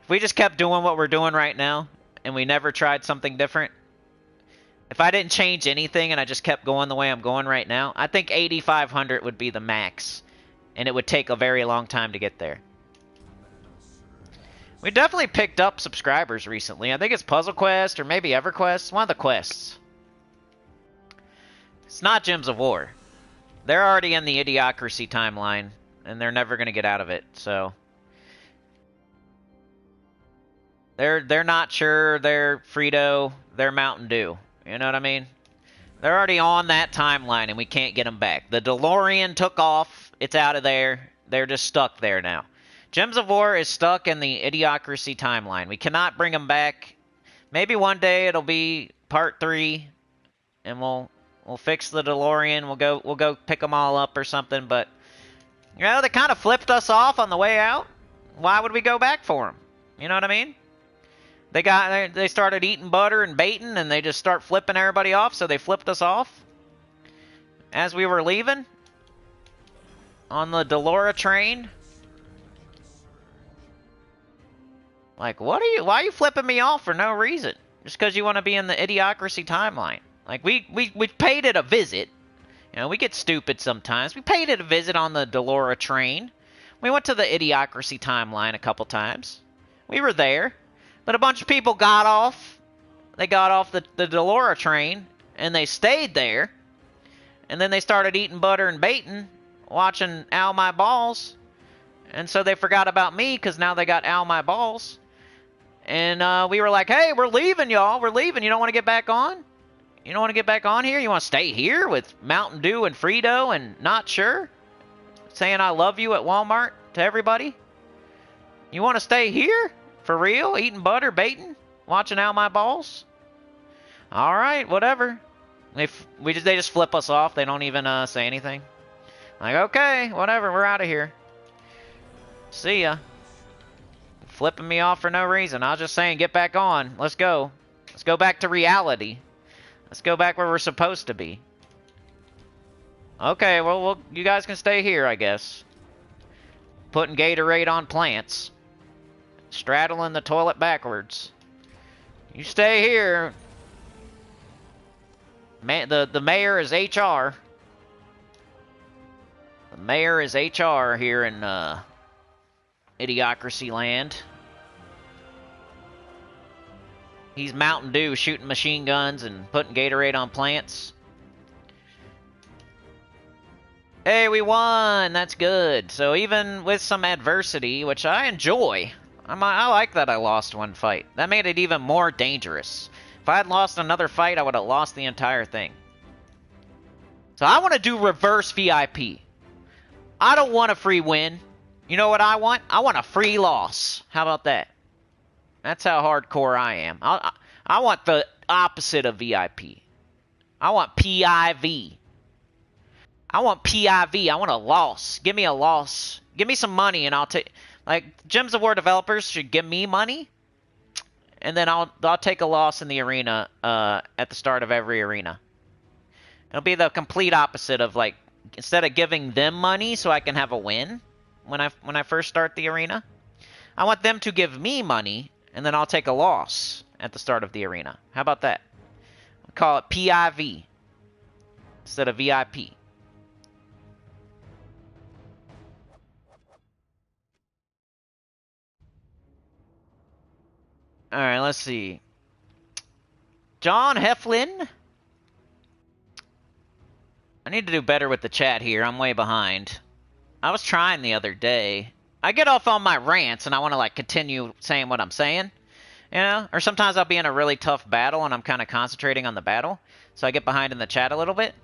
If we just kept doing what we're doing right now, and we never tried something different, if I didn't change anything and I just kept going the way I'm going right now, I think 8,500 would be the max, and it would take a very long time to get there. We definitely picked up subscribers recently. I think it's Puzzle Quest or maybe EverQuest. One of the quests. It's not Gems of War. They're already in the Idiocracy timeline, and they're never going to get out of it, so... They're not sure, they're Frito, they're Mountain Dew. You know what I mean? They're already on that timeline, and we can't get them back. The DeLorean took off. It's out of there. They're just stuck there now. Gems of War is stuck in the Idiocracy timeline. We cannot bring them back. Maybe one day it'll be part 3, and we'll fix the DeLorean. We'll go pick them all up or something. But you know, they kind of flipped us off on the way out. Why would we go back for them? You know what I mean? They started eating butter and baiting, and they just start flipping everybody off. So they flipped us off as we were leaving on the Delora train. Like, why are you flipping me off for no reason? Just because you want to be in the Idiocracy timeline. Like, we paid it a visit. You know, we get stupid sometimes. We paid it a visit on the Delora train. We went to the Idiocracy timeline a couple times. We were there. But a bunch of people got off. They got off the Delora train, and they stayed there. And then they started eating butter and bacon, watching Ow My Balls. And so they forgot about me, because now they got Ow My Balls. And we were like, hey, we're leaving, y'all. We're leaving. You don't want to get back on? You don't want to get back on here? You want to stay here with Mountain Dew and Frito and Not Sure? Saying I love you at Walmart to everybody? You want to stay here? For real? Eating butter, baiting? Watching Out My Balls? Alright, whatever. They just flip us off. They don't even say anything. Like, okay, whatever. We're out of here. See ya. Flipping me off for no reason. I was just saying, get back on. Let's go. Let's go back to reality. Let's go back where we're supposed to be. Okay, well, you guys can stay here, I guess. Putting Gatorade on plants. Straddling the toilet backwards. You stay here. The mayor is HR. The mayor is HR here in Idiocracy Land. He's Mountain Dew shooting machine guns and putting Gatorade on plants. Hey, we won! That's good. So even with some adversity, which I enjoy, I like that I lost one fight. That made it even more dangerous. If I had lost another fight, I would have lost the entire thing. So I want to do reverse VIP. I don't want a free win. You know what I want? I want a free loss. How about that? That's how hardcore I am. I want the opposite of VIP. I want PIV. I want PIV. I want a loss. Give me a loss. Give me some money and I'll take... Like, Gems of War developers should give me money. And then I'll take a loss in the arena at the start of every arena. It'll be the complete opposite of, like, instead of giving them money so I can have a win when I first start the arena, I want them to give me money, and then I'll take a loss at the start of the arena. How about that? I'll call it PIV instead of VIP. Alright, let's see. John Heflin. I need to do better with the chat here. I'm way behind. I was trying the other day. I get off on my rants and I want to like continue saying what I'm saying. You know? Or sometimes I'll be in a really tough battle and I'm kind of concentrating on the battle. So I get behind in the chat a little bit.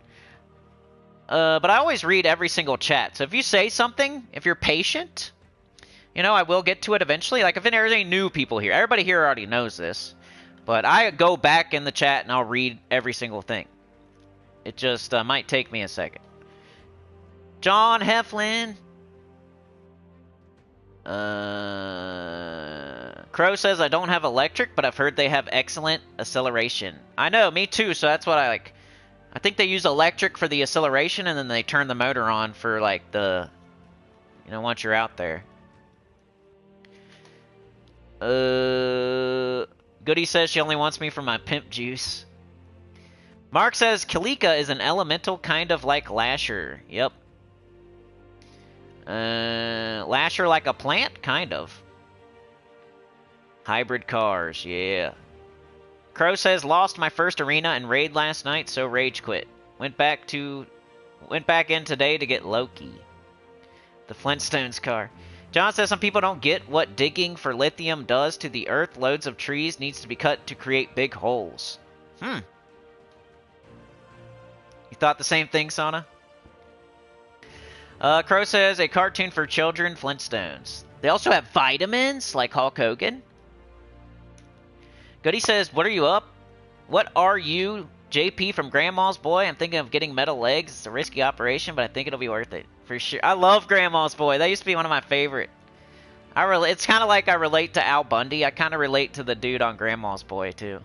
But I always read every single chat. So if you say something, if you're patient, you know, I will get to it eventually. Like if there's any new people here. Everybody here already knows this. But I go back in the chat and I'll read every single thing. It just might take me a second. John Heflin. Crow says, I don't have electric, but I've heard they have excellent acceleration. I know, me too, so that's what I like. I think they use electric for the acceleration, and then they turn the motor on for, like, the... You know, once you're out there. Goody says she only wants me for my pimp juice. Mark says, Kalika is an elemental kind of like Lasher. Yep. Lasher like a plant? Kind of. Hybrid cars, yeah. Crow says, lost my first arena and raid last night, so rage quit. Went back in today to get Loki. The Flintstones car. John says some people don't get what digging for lithium does to the earth. Loads of trees needs to be cut to create big holes. You thought the same thing, Sana? Crow says, a cartoon for children, Flintstones. They also have vitamins, like Hulk Hogan. Goody says, what are you up? What are you, JP from Grandma's Boy? I'm thinking of getting metal legs. It's a risky operation, but I think it'll be worth it. For sure. I love Grandma's Boy. That used to be one of my favorite. It's kind of like I relate to Al Bundy. I kind of relate to the dude on Grandma's Boy, too.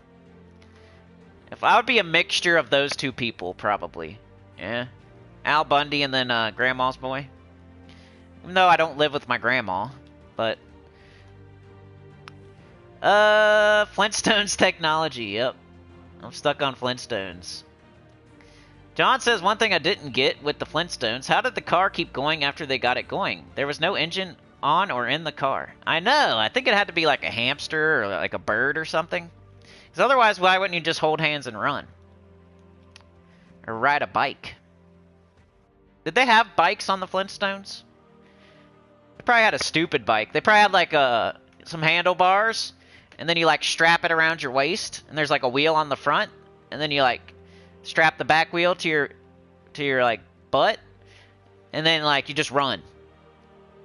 If I would be a mixture of those two people, probably. Yeah. Al Bundy and then Grandma's Boy. Even though I don't live with my grandma, but... Flintstones technology, yep. I'm stuck on Flintstones. John says, one thing I didn't get with the Flintstones, how did the car keep going after they got it going? There was no engine on or in the car. I know, I think it had to be like a hamster or like a bird or something. Because otherwise, why wouldn't you just hold hands and run? Or ride a bike? Did they have bikes on the Flintstones? They probably had a stupid bike. They probably had like some handlebars, and then you like strap it around your waist, and there's like a wheel on the front, and then you like strap the back wheel to your like butt, and then like you just run.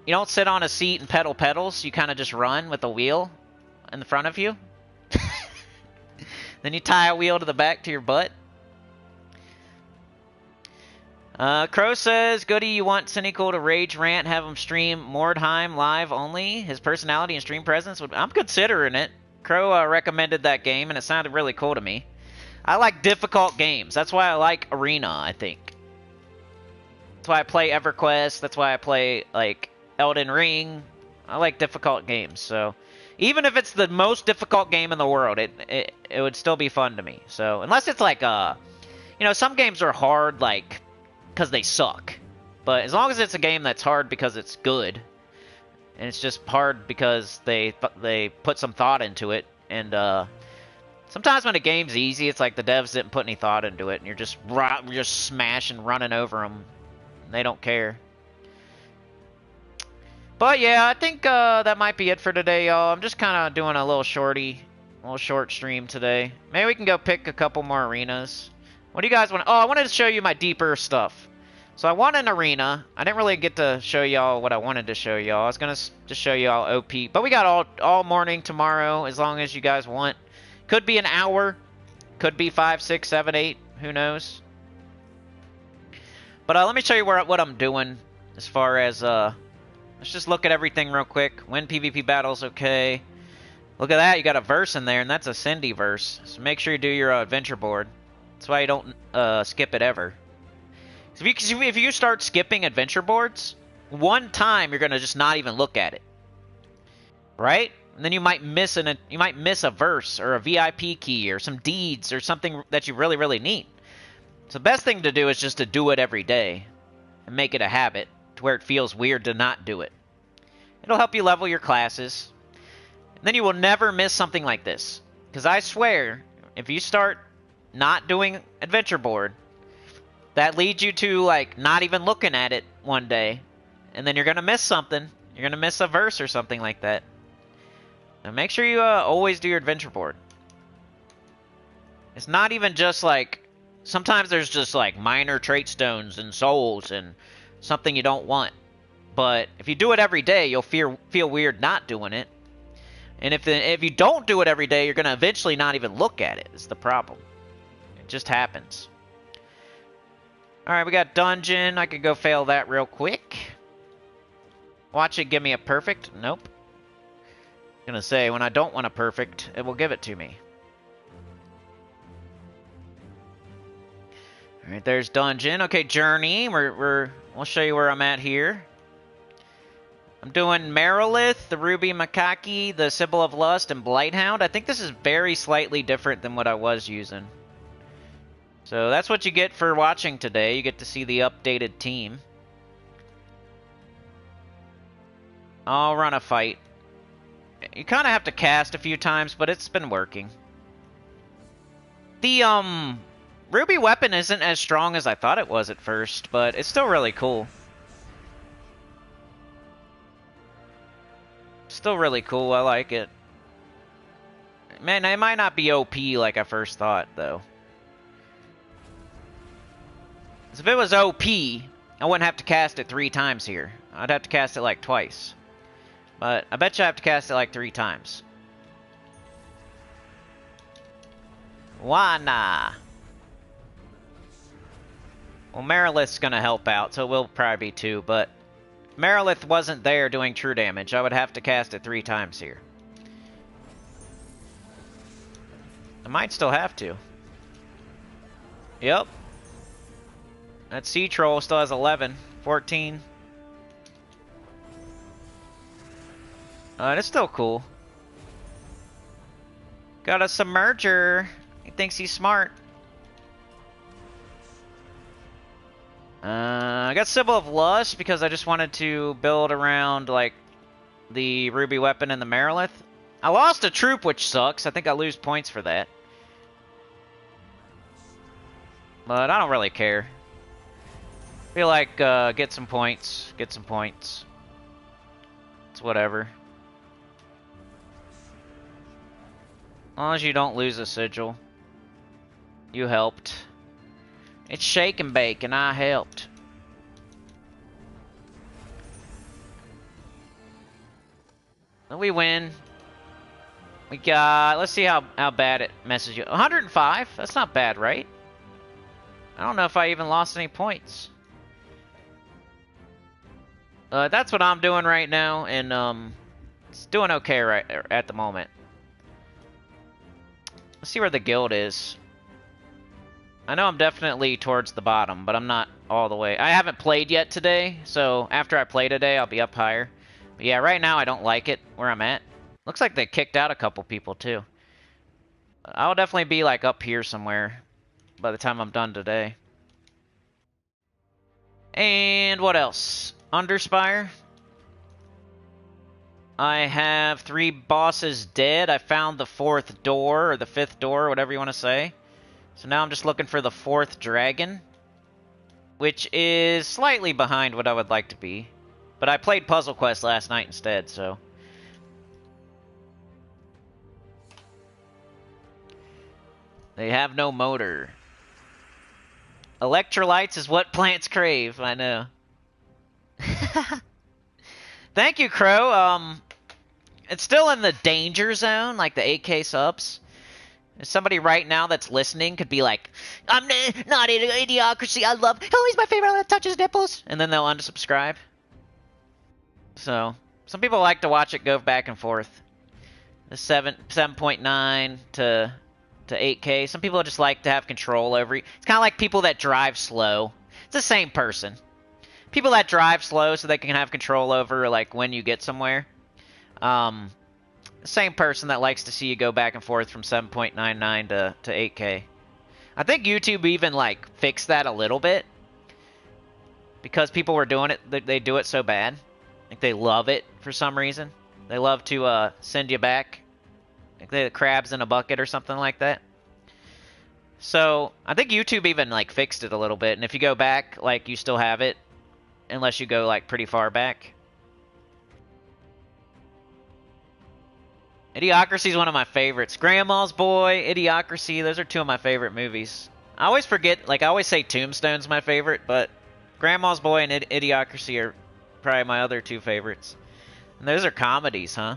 You don't sit on a seat and pedal pedals. You kind of just run with a wheel in the front of you. Then you tie a wheel to the back to your butt. Crow says, Goody, you want Sinnycool to rage rant, have him stream Mordheim live only? His personality and stream presence would... I'm considering it. Crow recommended that game, and it sounded really cool to me. I like difficult games. That's why I like Arena, I think. That's why I play EverQuest. That's why I play, like, Elden Ring. I like difficult games, so... Even if it's the most difficult game in the world, it would still be fun to me. So, unless it's like, you know, some games are hard, like... because they suck. But as long as it's a game that's hard because it's good, and it's just hard because they put some thought into it, and sometimes when a game's easy, it's like the devs didn't put any thought into it, and you're just smashing, running over them. They don't care. But yeah, I think that might be it for today, y'all. I'm just kind of doing a little short stream today. Maybe we can go pick a couple more arenas. What do you guys want? Oh, I wanted to show you my deeper stuff. So I won an arena. I didn't really get to show y'all what I wanted to show y'all. I was going to just show y'all OP. But we got all morning tomorrow, as long as you guys want. Could be an hour. Could be 5, 6, 7, 8. Who knows? But let me show you what I'm doing as far as... let's just look at everything real quick. Win PvP battles, okay. Look at that. You got a verse in there, and that's a Cindy verse. So make sure you do your adventure board. That's why you don't skip it ever. If you start skipping adventure boards, one time you're gonna just not even look at it, right? And then you might miss a verse or a VIP key or some deeds or something that you really, really need. So the best thing to do is just to do it every day and make it a habit to where it feels weird to not do it. It'll help you level your classes, and then you will never miss something like this. Because I swear, if you start not doing adventure board, that leads you to like not even looking at it one day, and then you're gonna miss something. You're gonna miss a verse or something like that. Now make sure you always do your adventure board. It's not even just like, sometimes there's just like minor trait stones and souls and something you don't want. But if you do it every day, you'll feel weird not doing it. And if you don't do it every day, you're gonna eventually not even look at it. It's the problem. It just happens. Alright, we got dungeon. I could go fail that real quick. Watch it give me a perfect. Nope. I'm gonna say, when I don't want a perfect, it will give it to me. Alright, there's dungeon. Okay, journey. We'll show you where I'm at here. I'm doing Merilith, the Ruby Macaque, the Symbol of Lust, and Blighthound. I think this is very slightly different than what I was using. So that's what you get for watching today. You get to see the updated team. I'll run a fight. You kind of have to cast a few times, but it's been working. The Ruby weapon isn't as strong as I thought it was at first, but it's still really cool. Still really cool. I like it. Man, it might not be OP like I first thought, though. If it was OP, I wouldn't have to cast it 3 times here. I'd have to cast it like twice. But I bet you I have to cast it like 3 times. Wana. Well, Merilith's gonna help out, so it will probably be 2, but Merilith wasn't there doing true damage. I would have to cast it 3 times here. I might still have to. Yep. That Sea Troll still has 11, 14. It's still cool. Got a submerger. He thinks he's smart. I got Symbol of Lust because I just wanted to build around, like, the Ruby Weapon and the Merilith. I lost a troop, which sucks. I think I lose points for that. But I don't really care. Feel like, get some points. Get some points. It's whatever. As long as you don't lose a sigil. You helped. It's shake and bake, and I helped. We win. We got... Let's see how bad it messes you. 105? That's not bad, right? I don't know if I even lost any points. That's what I'm doing right now, and it's doing okay right at the moment. Let's see where the guild is. I know I'm definitely towards the bottom, but I'm not all the way. I haven't played yet today, so after I play today, I'll be up higher. But yeah, right now I don't like it where I'm at. Looks like they kicked out a couple people too. I'll definitely be like up here somewhere by the time I'm done today. And what else? Underspire. I have 3 bosses dead. I found the 4th door, or the 5th door, whatever you want to say. So now I'm just looking for the 4th dragon, which is slightly behind what I would like to be. But I played Puzzle Quest last night instead, so... They have no motor. Electrolytes is what plants crave, I know. Thank you, Crow. It's still in the danger zone, like the 8K subs. Somebody right now that's listening could be like, I'm not in Idiocracy, I love, oh, he's my favorite, I touch his nipples. And then they'll unsubscribe. So, some people like to watch it go back and forth. The 7.9 to 8K. Some people just like to have control over it. It's kind of like people that drive slow. It's the same person. People that drive slow so they can have control over, like, when you get somewhere. Same person that likes to see you go back and forth from 7.99 to 8K. I think YouTube even, like, fixed that a little bit. Because people were doing it, they do it so bad. Like, they love it for some reason. They love to send you back. Like the crabs in a bucket or something like that. So, I think YouTube even, like, fixed it a little bit. And if you go back, like, you still have it. Unless you go, like, pretty far back. Idiocracy is one of my favorites. Grandma's Boy, Idiocracy, those are 2 of my favorite movies. I always forget, like, I always say Tombstone's my favorite, but Grandma's Boy and Idiocracy are probably my other 2 favorites. And those are comedies, huh?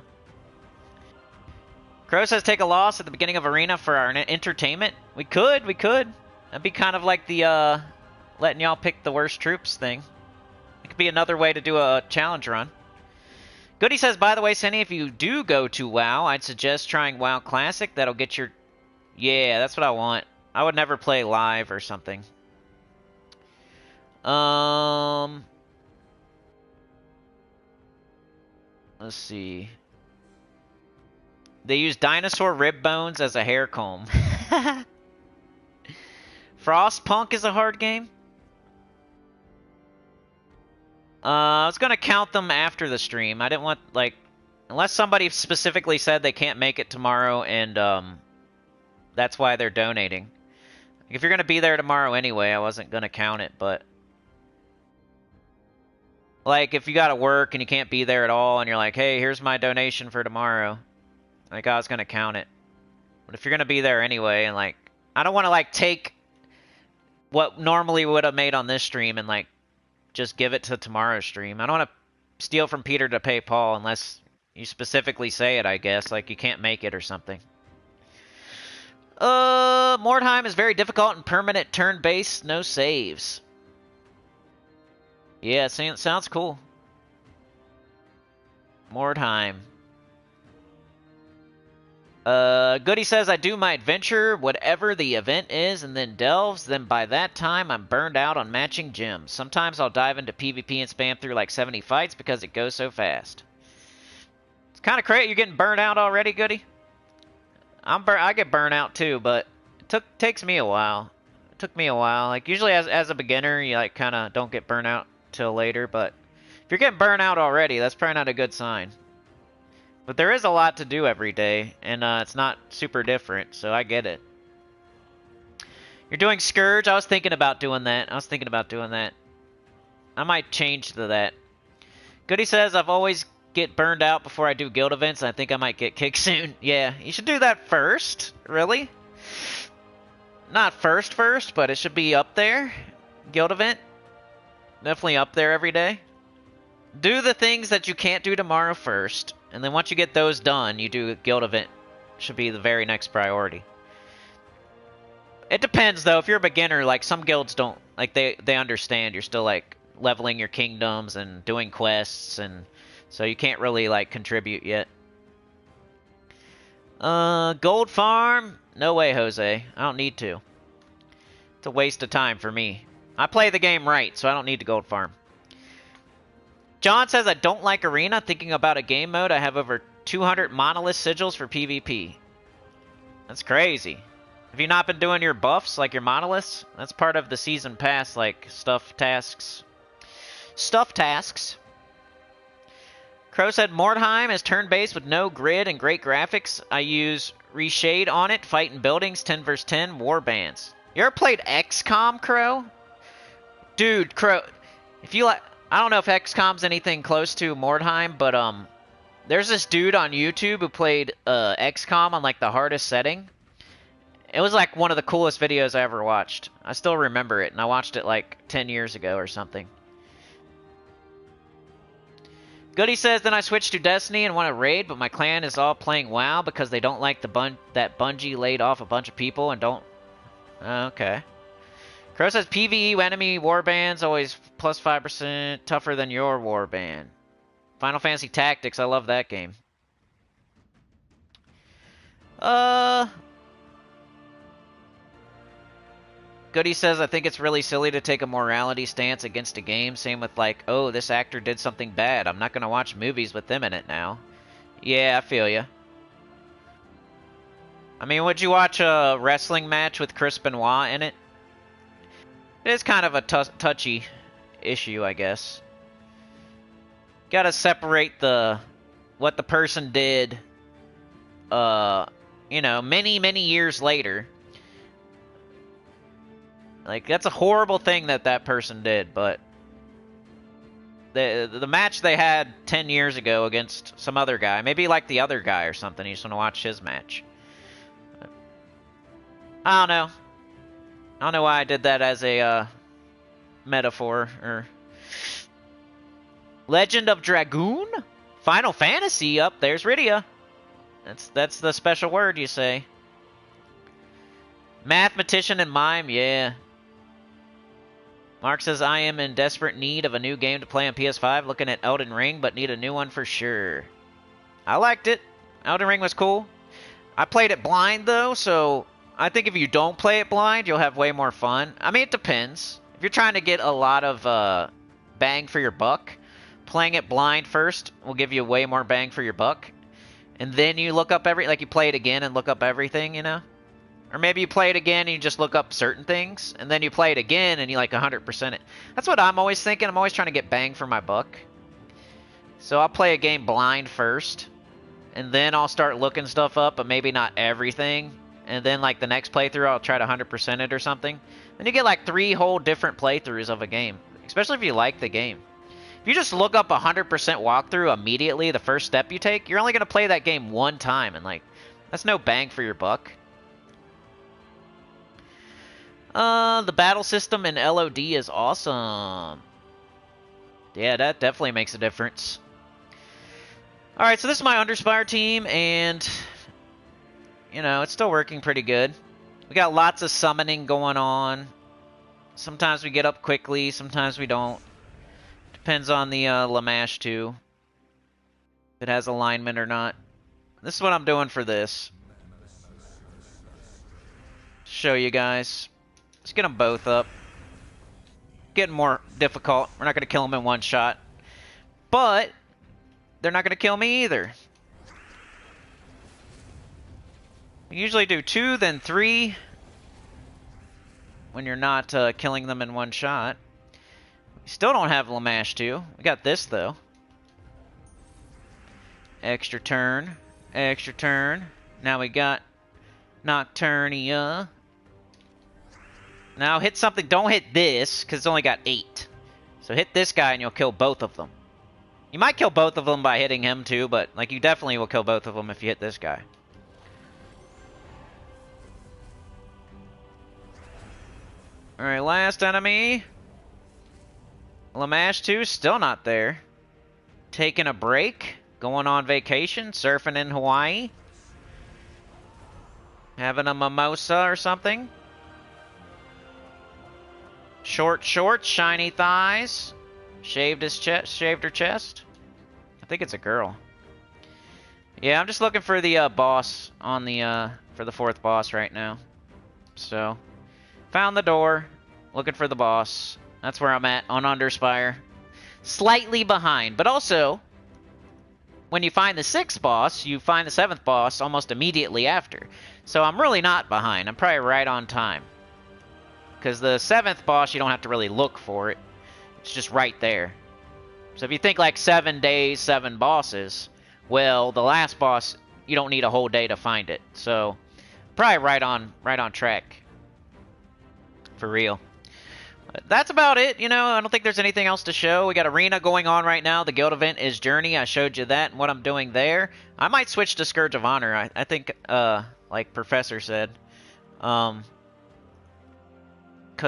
Crow says take a loss at the beginning of Arena for our entertainment. We could. That'd be kind of like the, letting y'all pick the worst troops thing. It could be another way to do a challenge run. Goody says, by the way, Cindy, if you do go to WoW, I'd suggest trying WoW Classic. That'll get your... Yeah, that's what I want. I would never play live or something. Let's see. They use dinosaur rib bones as a hair comb. Frostpunk is a hard game. I was going to count them after the stream. I didn't want, like... Unless somebody specifically said they can't make it tomorrow and, that's why they're donating. If you're going to be there tomorrow anyway, I wasn't going to count it, but... Like, if you got to work and you can't be there at all and you're like, hey, here's my donation for tomorrow. Like, I was going to count it. But if you're going to be there anyway and, like... I don't want to, like, take what normally would have made on this stream and, like, just give it to tomorrow's stream. I don't want to steal from Peter to pay Paul unless you specifically say it, I guess. Like, you can't make it or something. Mordheim is very difficult and permanent turn-based, no saves. Yeah, it sounds cool. Mordheim. Goody says, I do my adventure, whatever the event is, and then delves. Then by that time, I'm burned out on matching gems. Sometimes I'll dive into PvP and spam through like 70 fights because it goes so fast. It's kind of crazy. You're getting burned out already, Goody? I get burnt out too, but it takes me a while. It took me a while. Like usually as a beginner, you like kind of don't get burnt out till later, but if you're getting burnt out already, that's probably not a good sign. But there is a lot to do every day, and it's not super different, so I get it. You're doing Scourge? I was thinking about doing that. I might change to that. Goody says, I've always get burned out before I do guild events. I think I might get kicked soon. Yeah, you should do that first. Really? Not first, but it should be up there. Guild event. Definitely up there every day. Do the things that you can't do tomorrow first. And then once you get those done, you do a guild event. Should be the very next priority. It depends, though. If you're a beginner, like, some guilds don't... Like, they understand. You're still, like, leveling your kingdoms and doing quests, and... So you can't really, like, contribute yet. Gold farm? No way, Jose. I don't need to. It's a waste of time for me. I play the game right, so I don't need to gold farm. John says, I don't like Arena. Thinking about a game mode, I have over 200 monolith sigils for PvP. That's crazy. Have you not been doing your buffs, like your monoliths? That's part of the season pass, like, stuff tasks. Stuff tasks. Crow said, Mordheim is turn-based with no grid and great graphics. I use Reshade on it, fighting buildings, 10 vs 10, warbands. You ever played XCOM, Crow? Dude, Crow, if you like... I don't know if XCOM's anything close to Mordheim, but, there's this dude on YouTube who played, XCOM on, like, the hardest setting. It was, like, one of the coolest videos I ever watched. I still remember it, and I watched it, like, 10 years ago or something. Goody says, then I switched to Destiny and want to raid, but my clan is all playing WoW because they don't like that Bungie laid off a bunch of people and don't... Okay. Crow says, PvE enemy warbands always plus 5% tougher than your warband. Final Fantasy Tactics, I love that game. Goody says, I think it's really silly to take a morality stance against a game. Same with like, oh, this actor did something bad. I'm not going to watch movies with them in it now. Yeah, I feel ya. I mean, would you watch a wrestling match with Chris Benoit in it? It is kind of a touchy issue, I guess. Gotta separate what the person did, you know, many, many years later. Like, that's a horrible thing that person did, but the match they had 10 years ago against some other guy, maybe like the other guy or something, you just want to watch his match. I don't know. I don't know why I did that as a metaphor. Or Legend of Dragoon? Final Fantasy? Up there's Rydia. That's the special word you say. Mathematician and Mime, yeah. Mark says, I am in desperate need of a new game to play on PS5. Looking at Elden Ring, but need a new one for sure. I liked it. Elden Ring was cool. I played it blind, though, so I think if you don't play it blind, you'll have way more fun. I mean, it depends. If you're trying to get a lot of bang for your buck, playing it blind first will give you way more bang for your buck. And then you look up like you play it again and look up everything, you know? Or maybe you play it again and you just look up certain things, and then you play it again and you like 100% it. That's what I'm always thinking. I'm always trying to get bang for my buck. So I'll play a game blind first, and then I'll start looking stuff up, but maybe not everything. And then like the next playthrough, I'll try to 100% it or something. Then you get like 3 whole different playthroughs of a game, especially if you like the game. If you just look up 100% walkthrough immediately, the first step you take, you're only going to play that game one time, and like, that's no bang for your buck. The battle system in LOD is awesome. Yeah, that definitely makes a difference. Alright, so this is my Underspire team, and, you know, it's still working pretty good. We got lots of summoning going on. Sometimes we get up quickly, sometimes we don't. Depends on the Lamash, too. If it has alignment or not. This is what I'm doing for this. Show you guys. Let's get them both up. Getting more difficult. We're not going to kill them in one shot. But they're not going to kill me either. We usually do 2, then 3 when you're not killing them in one shot. We still don't have Lamash 2. We got this, though. Extra turn. Extra turn. Now we got Nocturnia. Now hit something. Don't hit this, because it's only got 8. So hit this guy and you'll kill both of them. You might kill both of them by hitting him too, but like you definitely will kill both of them if you hit this guy. Alright, last enemy. Lamash 2, still not there. Taking a break. Going on vacation. Surfing in Hawaii. Having a mimosa or something. Short shorts, shiny thighs. Shaved his chest, shaved her chest. I think it's a girl. Yeah, I'm just looking for the boss on the for the 4th boss right now. So, found the door, looking for the boss. That's where I'm at on Underspire. Slightly behind, but also when you find the 6th boss, you find the 7th boss almost immediately after. So I'm really not behind. I'm probably right on time. Because the 7th boss, you don't have to really look for it. It's just right there. So if you think like 7 days, 7 bosses, well, the last boss, you don't need a whole day to find it. So probably right on track. For real. But that's about it. You know, I don't think there's anything else to show. We got Arena going on right now. The guild event is Journey. I showed you that and what I'm doing there. I might switch to Scourge of Honor. I think, like Professor said. Because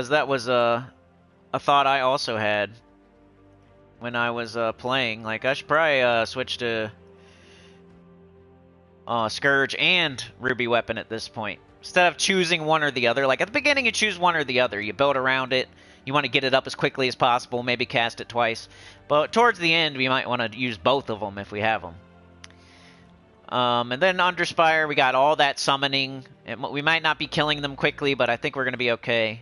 that was a thought I also had when I was playing. Like, I should probably switch to Scourge and Ruby Weapon at this point. Instead of choosing one or the other. Like, at the beginning, you choose one or the other. You build around it. You want to get it up as quickly as possible. Maybe cast it twice. But towards the end, we might want to use both of them if we have them. And then Underspire, we got all that summoning. We might not be killing them quickly, but I think we're going to be okay.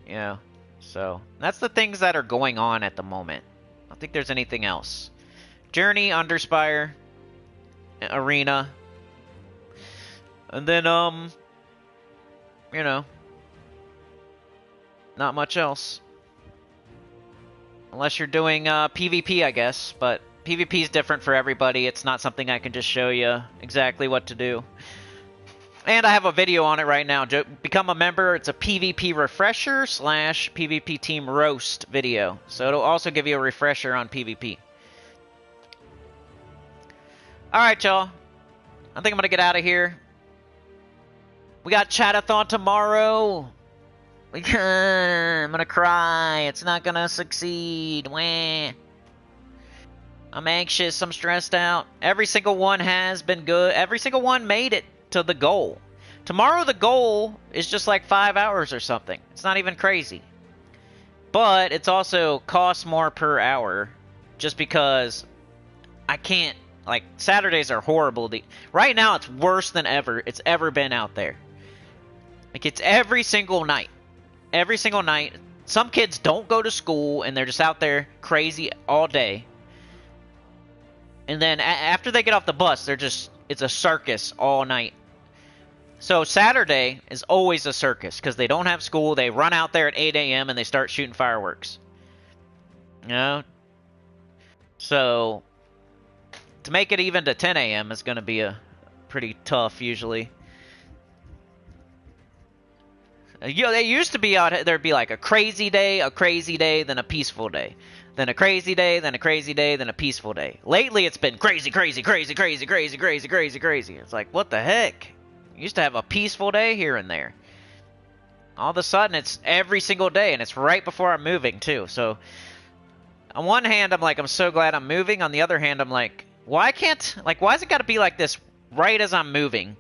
You know, so that's the things that are going on at the moment. I don't think there's anything else. Journey, Underspire, Arena, and then you know, not much else, unless you're doing PvP, I guess. But PvP is different for everybody. It's not something I can just show you exactly what to do. And I have a video on it right now. Become a member. It's a PvP refresher / PvP team roast video. So it'll also give you a refresher on PvP. Alright, y'all. I think I'm going to get out of here. We got Chatathon tomorrow. I'm going to cry. It's not going to succeed. Wah. I'm anxious. I'm stressed out. Every single one has been good. Every single one made it to the goal. Tomorrow the goal is just like 5 hours or something. It's not even crazy. But it's also costs more per hour just because I can't, like, Saturdays are horrible. Right now it's worse than ever it's ever been out there. Like, it's every single night. Every single night. Some kids don't go to school and they're just out there crazy all day. And then after they get off the bus, it's a circus all night. So Saturday is always a circus because they don't have school. They run out there at 8 a.m. and they start shooting fireworks. You know? So to make it even to 10 a.m. is going to be a pretty tough usually. You know, they used to be out, there'd be like a crazy day, then a peaceful day. Then a crazy day, then a crazy day, then a peaceful day. Lately, it's been crazy, crazy, crazy, crazy, crazy, crazy, crazy, crazy. It's like, what the heck? You used to have a peaceful day here and there. All of a sudden, it's every single day, and it's right before I'm moving, too. So, on one hand, I'm like, I'm so glad I'm moving. On the other hand, I'm like, why's it got to be like this right as I'm moving?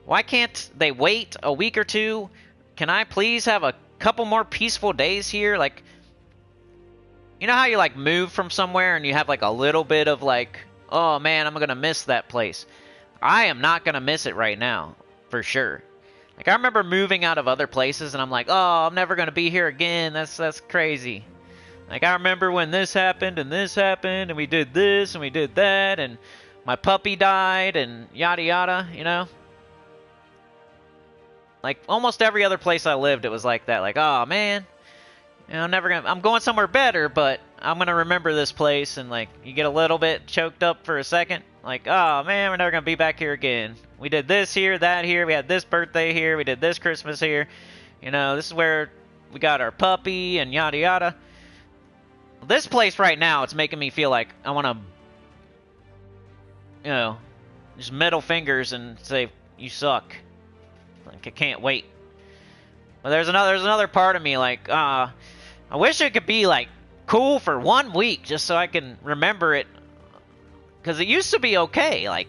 Why can't they wait a week or two? Can I please have a couple more peaceful days here? Like, you know how you, like, move from somewhere and you have, like, a little bit of, like, oh, man, I'm going to miss that place. I am not going to miss it right now, for sure. Like, I remember moving out of other places and I'm like, oh, I'm never going to be here again. That's crazy. Like, I remember when this happened and we did this and we did that and my puppy died and yada yada, you know? Like, almost every other place I lived, it was like that. Like, oh, man, you know, I'm going somewhere better, but I'm gonna remember this place. And, like, you get a little bit choked up for a second. Like, oh, man, we're never gonna be back here again. We did this here, that here, we had this birthday here, we did this Christmas here. You know, this is where we got our puppy and yada yada. This place right now, it's making me feel like I want to, you know, just middle fingers and say, you suck. Like, I can't wait. But there's another part of me, like, I wish it could be, like, cool for 1 week, just so I can remember it. Because it used to be okay. Like,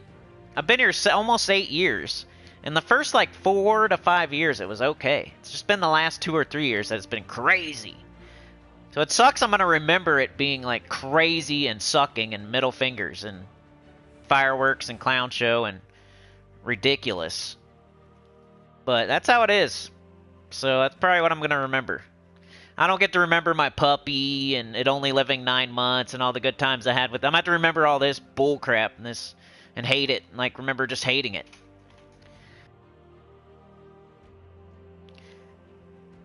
I've been here almost 8 years. In the first, like, 4 to 5 years, it was okay. It's just been the last 2 or 3 years that it's been crazy. So it sucks I'm going to remember it being, like, crazy and sucking and middle fingers and fireworks and clown show and ridiculous. But that's how it is. So that's probably what I'm going to remember. I don't get to remember my puppy and it only living 9 months and all the good times I had with them. I'm going to have to remember all this bull crap and hate it. And, like, remember just hating it.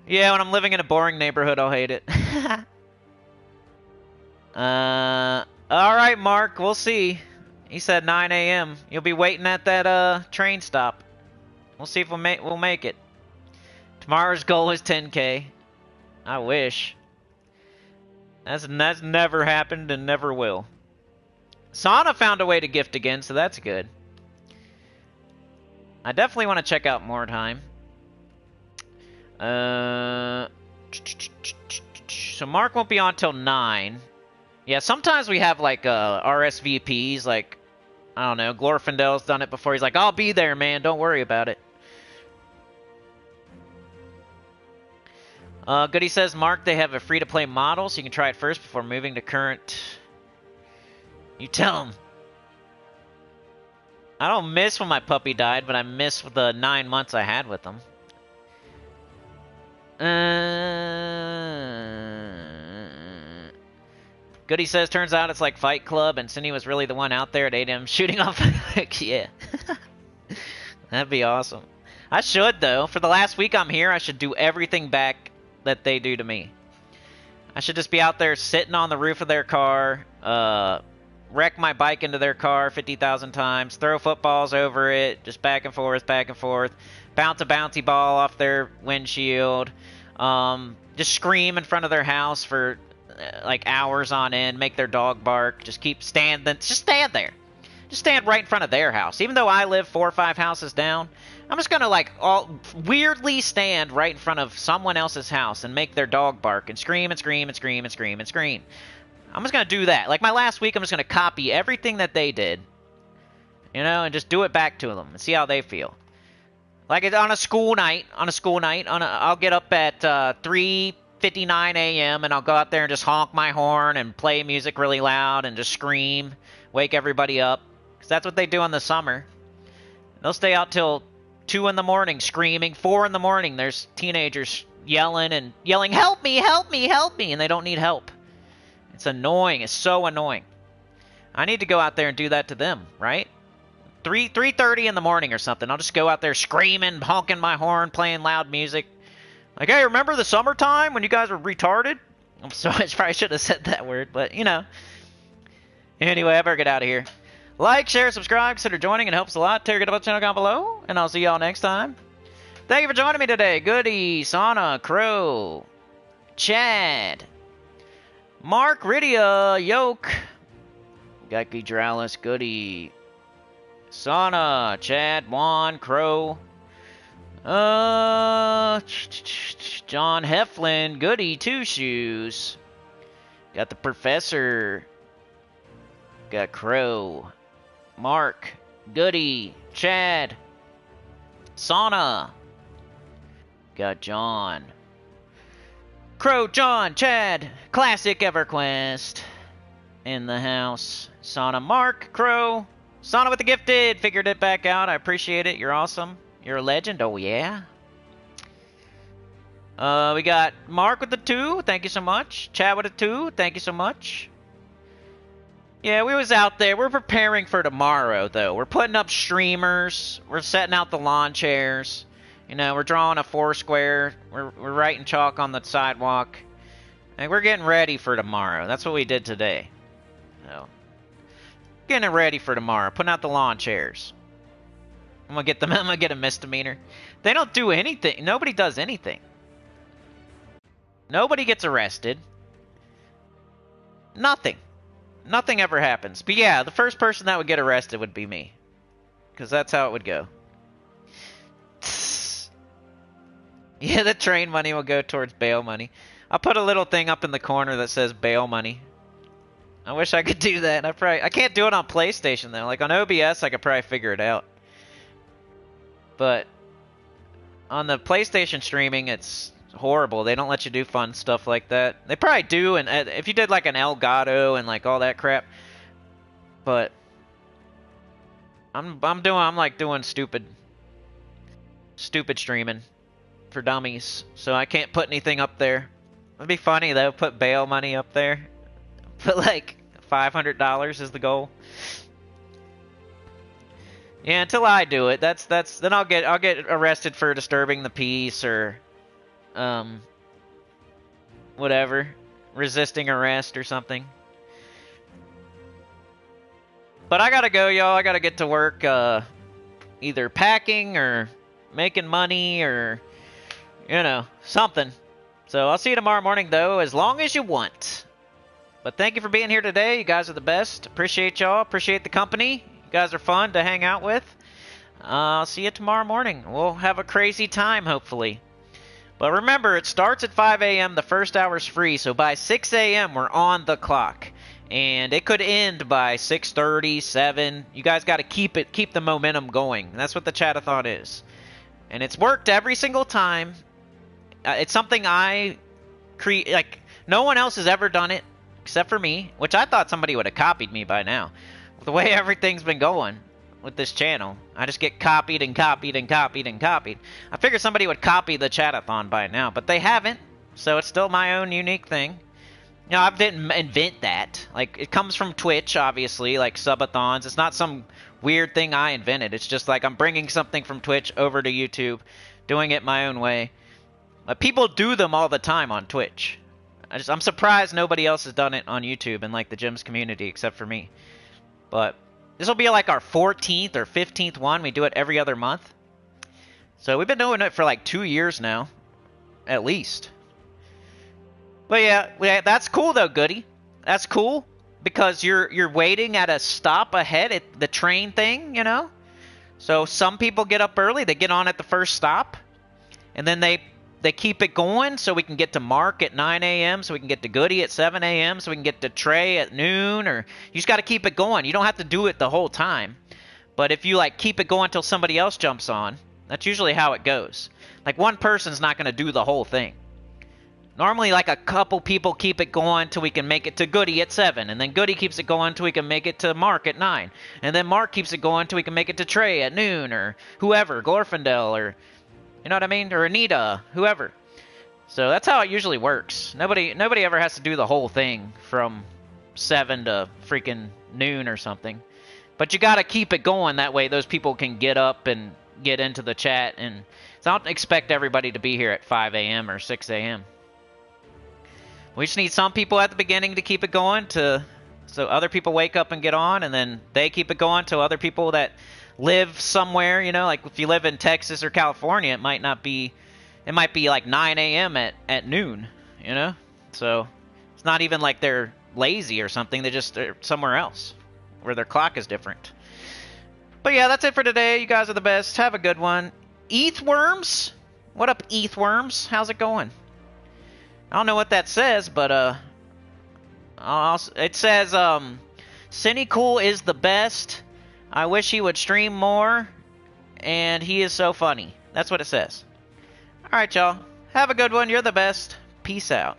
Yeah, when I'm living in a boring neighborhood, I'll hate it. Alright, Mark, we'll see. He said 9 a.m. You'll be waiting at that, train stop. We'll see if we'll make it. Tomorrow's goal is 10K. I wish. That's never happened and never will. Sana found a way to gift again, so that's good. I definitely want to check out more time. So Mark won't be on till 9. Yeah, sometimes we have, like, RSVPs, like, I don't know, Glorfindel's done it before. He's like, I'll be there, man, don't worry about it. Goody says, Mark, they have a free-to-play model, so you can try it first before moving to current. You tell him. I don't miss when my puppy died, but I miss the 9 months I had with him. Goody says, turns out it's like Fight Club, and Cindy was really the one out there at 8 a.m. shooting off. Yeah. That'd be awesome. I should, though. For the last week I'm here, I should do everything back that they do to me. I should just be out there sitting on the roof of their car, wreck my bike into their car 50,000 times, throw footballs over it, just back and forth, bounce a bouncy ball off their windshield, just scream in front of their house for like hours on end, make their dog bark, just stand there. Just stand right in front of their house. Even though I live 4 or 5 houses down, I'm just gonna, like, weirdly stand right in front of someone else's house and make their dog bark and scream and scream and scream and scream and scream. I'm just gonna do that. Like, my last week, I'm just gonna copy everything that they did, you know, and just do it back to them and see how they feel. Like, on a school night, I'll get up at 3:59 a.m. and I'll go out there and just honk my horn and play music really loud and just scream, wake everybody up. Because that's what they do in the summer. They'll stay out till 2 in the morning screaming. 4 in the morning, there's teenagers yelling, help me, help me, help me, and they don't need help. It's annoying. It's so annoying. I need to go out there and do that to them, right? 3:30 in the morning or something. I'll just go out there screaming, honking my horn, playing loud music. Like, hey, remember the summertime when you guys were retarded? I'm sorry, I probably should have said that word, but, you know. Anyway, I better get out of here. Like, share, subscribe, consider joining. It helps a lot. Get up the channel down below, and I'll see y'all next time. Thank you for joining me today. Goody, Sana, Crow, Chad, Mark, Rydia, Yoke, Geiky, Dralis, Goody, Sana, Chad, Juan, Crow, John Heflin, Goody, Two Shoes, got the Professor, got Crow, Mark, Goody, Chad, Sana, got John, Crow, John, Chad, Classic EverQuest, in the house, Sana, Mark, Crow, Sana with the gifted, figured it back out, I appreciate it, you're awesome, you're a legend, oh yeah. We got Mark with the 2, thank you so much, Chad with a 2, thank you so much. Yeah, we was out there. We're preparing for tomorrow, though. We're putting up streamers. We're setting out the lawn chairs. You know, we're drawing a 4 square. We're writing chalk on the sidewalk. And we're getting ready for tomorrow. That's what we did today. So, getting ready for tomorrow. Putting out the lawn chairs. I'm gonna get a misdemeanor. They don't do anything. Nobody does anything. Nobody gets arrested. Nothing. Nothing ever happens. But yeah, the first person that would get arrested would be me. Because that's how it would go. Yeah, the train money will go towards bail money. I'll put a little thing up in the corner that says bail money. I wish I could do that. I can't do it on PlayStation though. Like on OBS, I could probably figure it out. But on the PlayStation streaming, it's horrible. They don't let you do fun stuff like that. They probably do, and if you did like an Elgato and like all that crap. But I'm like doing stupid streaming for dummies, so I can't put anything up there. It'd be funny though, put bail money up there. Put like $500 is the goal. Yeah, until I do it, then I'll get arrested for disturbing the peace or whatever, resisting arrest or something. But I gotta go, y'all. I gotta get to work, either packing or making money or, you know, something. So I'll see you tomorrow morning, though, as long as you want. But thank you for being here today. You guys are the best. Appreciate y'all. Appreciate the company. You guys are fun to hang out with. I'll see you tomorrow morning. We'll have a crazy time, hopefully. But remember, it starts at 5 a.m. The first hour's free, so by 6 a.m. we're on the clock. And it could end by 6:30, 7. You guys got to keep the momentum going. That's what the chat-a-thon is. And it's worked every single time. It's something I create. Like, no one else has ever done it except for me, which I thought somebody would have copied me by now. The way everything's been going with this channel, I just get copied and copied and copied and copied. I figured somebody would copy the chat-a-thon by now, but they haven't. So it's still my own unique thing. You know, I didn't invent that. Like, it comes from Twitch, obviously, like subathons. It's not some weird thing I invented. It's just like I'm bringing something from Twitch over to YouTube, doing it my own way. But people do them all the time on Twitch. I'm surprised nobody else has done it on YouTube in like the Gyms community except for me. But this will be like our 14th or 15th one. We do it every other month. So we've been doing it for like 2 years now, at least. But yeah, that's cool though, Goody. That's cool because you're waiting at a stop ahead at the train thing, you know? So some people get up early, they get on at the first stop, and then they keep it going so we can get to Mark at 9 a.m., so we can get to Goody at 7 a.m., so we can get to Trey at noon, or you just got to keep it going. You don't have to do it the whole time. But if you like keep it going until somebody else jumps on, that's usually how it goes. Like one person's not going to do the whole thing. Normally, like a couple people keep it going till we can make it to Goody at 7, and then Goody keeps it going till we can make it to Mark at 9, and then Mark keeps it going till we can make it to Trey at noon, or whoever, Glorfindel, or you know what I mean, or Anita, whoever. So that's how it usually works. Nobody ever has to do the whole thing from 7 to freaking noon or something. But you gotta keep it going, that way those people can get up and get into the chat, and so I don't expect everybody to be here at 5 a.m. or 6 a.m. We just need some people at the beginning to keep it going so other people wake up and get on, and then they keep it going to other people that live somewhere, you know, like if you live in Texas or California, it might be like 9 a.m. at noon, you know? So it's not even like they're lazy or something, they're somewhere else where their clock is different. But yeah, that's it for today. You guys are the best. Have a good one. Earthworms? What up, Earthworms? How's it going? I don't know what that says, but it says Sinnycool is the best. I wish he would stream more, and he is so funny. That's what it says. Alright, y'all. Have a good one. You're the best. Peace out.